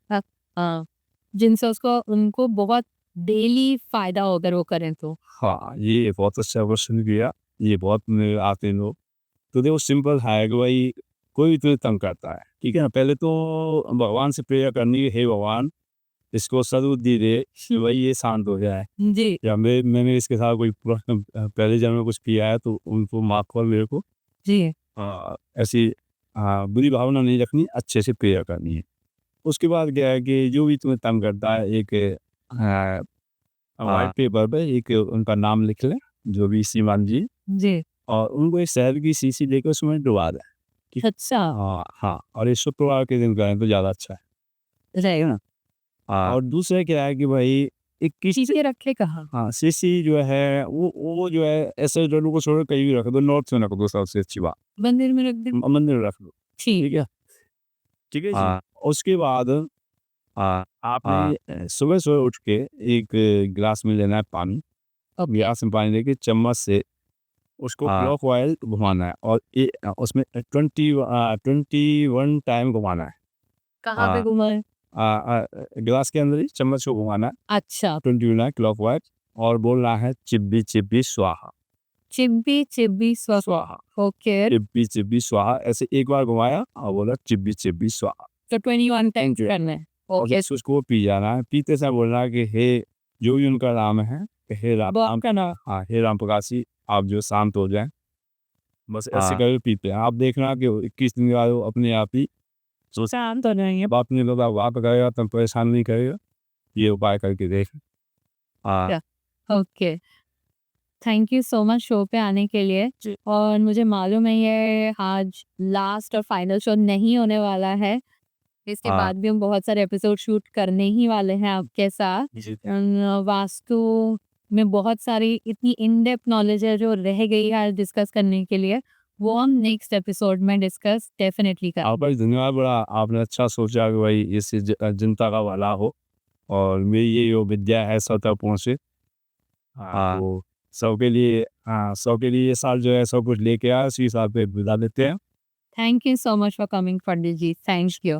जिनसे उसको उनको बहुत डेली फायदा हो अगर वो करें तो। हाँ, ये बहुत अच्छा क्वेश्चन किया। ये बहुत मेरे आते हैं लोग। तो देखो सिंपल है कि भाई कोई भी तुम्हें तंग करता है, ठीक है ना, पहले तो भगवान से प्रेयर करनी है, हे भगवान इसको सद्बुद्धि दे कि भाई ये शांत हो जाए, जी या मैंने इसके साथ कोई पहले जन्म में कुछ किया है तो उनको माफ कर मेरे को। जी। ऐसी बुरी भावना नहीं रखनी, अच्छे से प्रेयर करनी है। उसके बाद क्या है कि जो भी तुम्हें तंग करता है, एक व्हाइट पेपर पे एक उनका नाम लिख लें, जो भी श्रीमान जी, जी। और उनको एक शहद की शीशी लेकर उसमें डुबा दें। ठीक। अच्छा। हाँ, और ये शुक्रवार के दिन करें तो ज़्यादा अच्छा है, ठीक है ना। और दूसरा क्या है कि भाई एक किसी चीजें रखे कहाँ? हाँ, शीशी जो है वो जो है ऐसे डंडों को छोड़ कहीं भी रख दो, नॉर्थ में रख दो, सबसे अच्छी बात। मंदिर में रख दे। मंदिर में रख दो, ठीक। ठीक है, ठीक है जी। उसके बाद आपने सुबह-सुबह उठ के एक गिलास में लेना है पानी। अब गिलास में पानी लेके चम्मच से उसको क्लॉकवाइज घुमाना है, और उसमें 21 टाइम घुमाना है। कहाँ पे घुमाए? गिलास के अंदर ही चम्मच को घुमाना है अच्छा। 21 क्लॉकवाइज, और बोलना है चिब्बी चिब्बी स्वाहा। चिब्बी चिब्बी स्वाहा, ओके। चिब्बी चिब्बी स्वाहा, ऐसे एक बार घुमाया और बोला चिब्बी चिब्बी स्वाहा। तो 21 टाइम्स करना है। और ओके। बस उसको पी जाना है। पीते समय बोलना है कि हे, जो भी उनका नाम है, कि हे राम, बाप का नाम। हाँ, हे राम प्रकाशी, आप जो शांत हो जाएं। बस ऐसे करके पीते हैं। आप देखना कि 21 दिन के बाद वो अपने आप ही शांत हो जाएंगे। बात नहीं होगा, बात करेगा, तब परेशान नहीं करेगा। ये उपाय करके देख। Okay. Thank you so much show पे आने के लिए। और मुझे मालूम है ये आज लास्ट और फाइनल शो नहीं होने वाला है, इसके बाद भी हम बहुत सारे एपिसोड शूट करने ही वाले हैं आपके साथ। वास्तु में बहुत सारी इतनी इन डेप्थ नॉलेज है जो रह गई है आज डिस्कस करने के लिए, वो हम नेक्स्ट एपिसोड में डिस्कस डेफिनेटली करें। आपका भी धन्यवाद, बड़ा आपने अच्छा सोचा कि भाई इससे जनता का भला हो, और मेरी ये जो विद्या है सब तक पहुँचे। हाँ, तो सबके लिए ये साल जो है सब कुछ लेके आया, उसी हिसाब पे विदा देते हैं। Thank you so much for coming Pandit ji, thank you.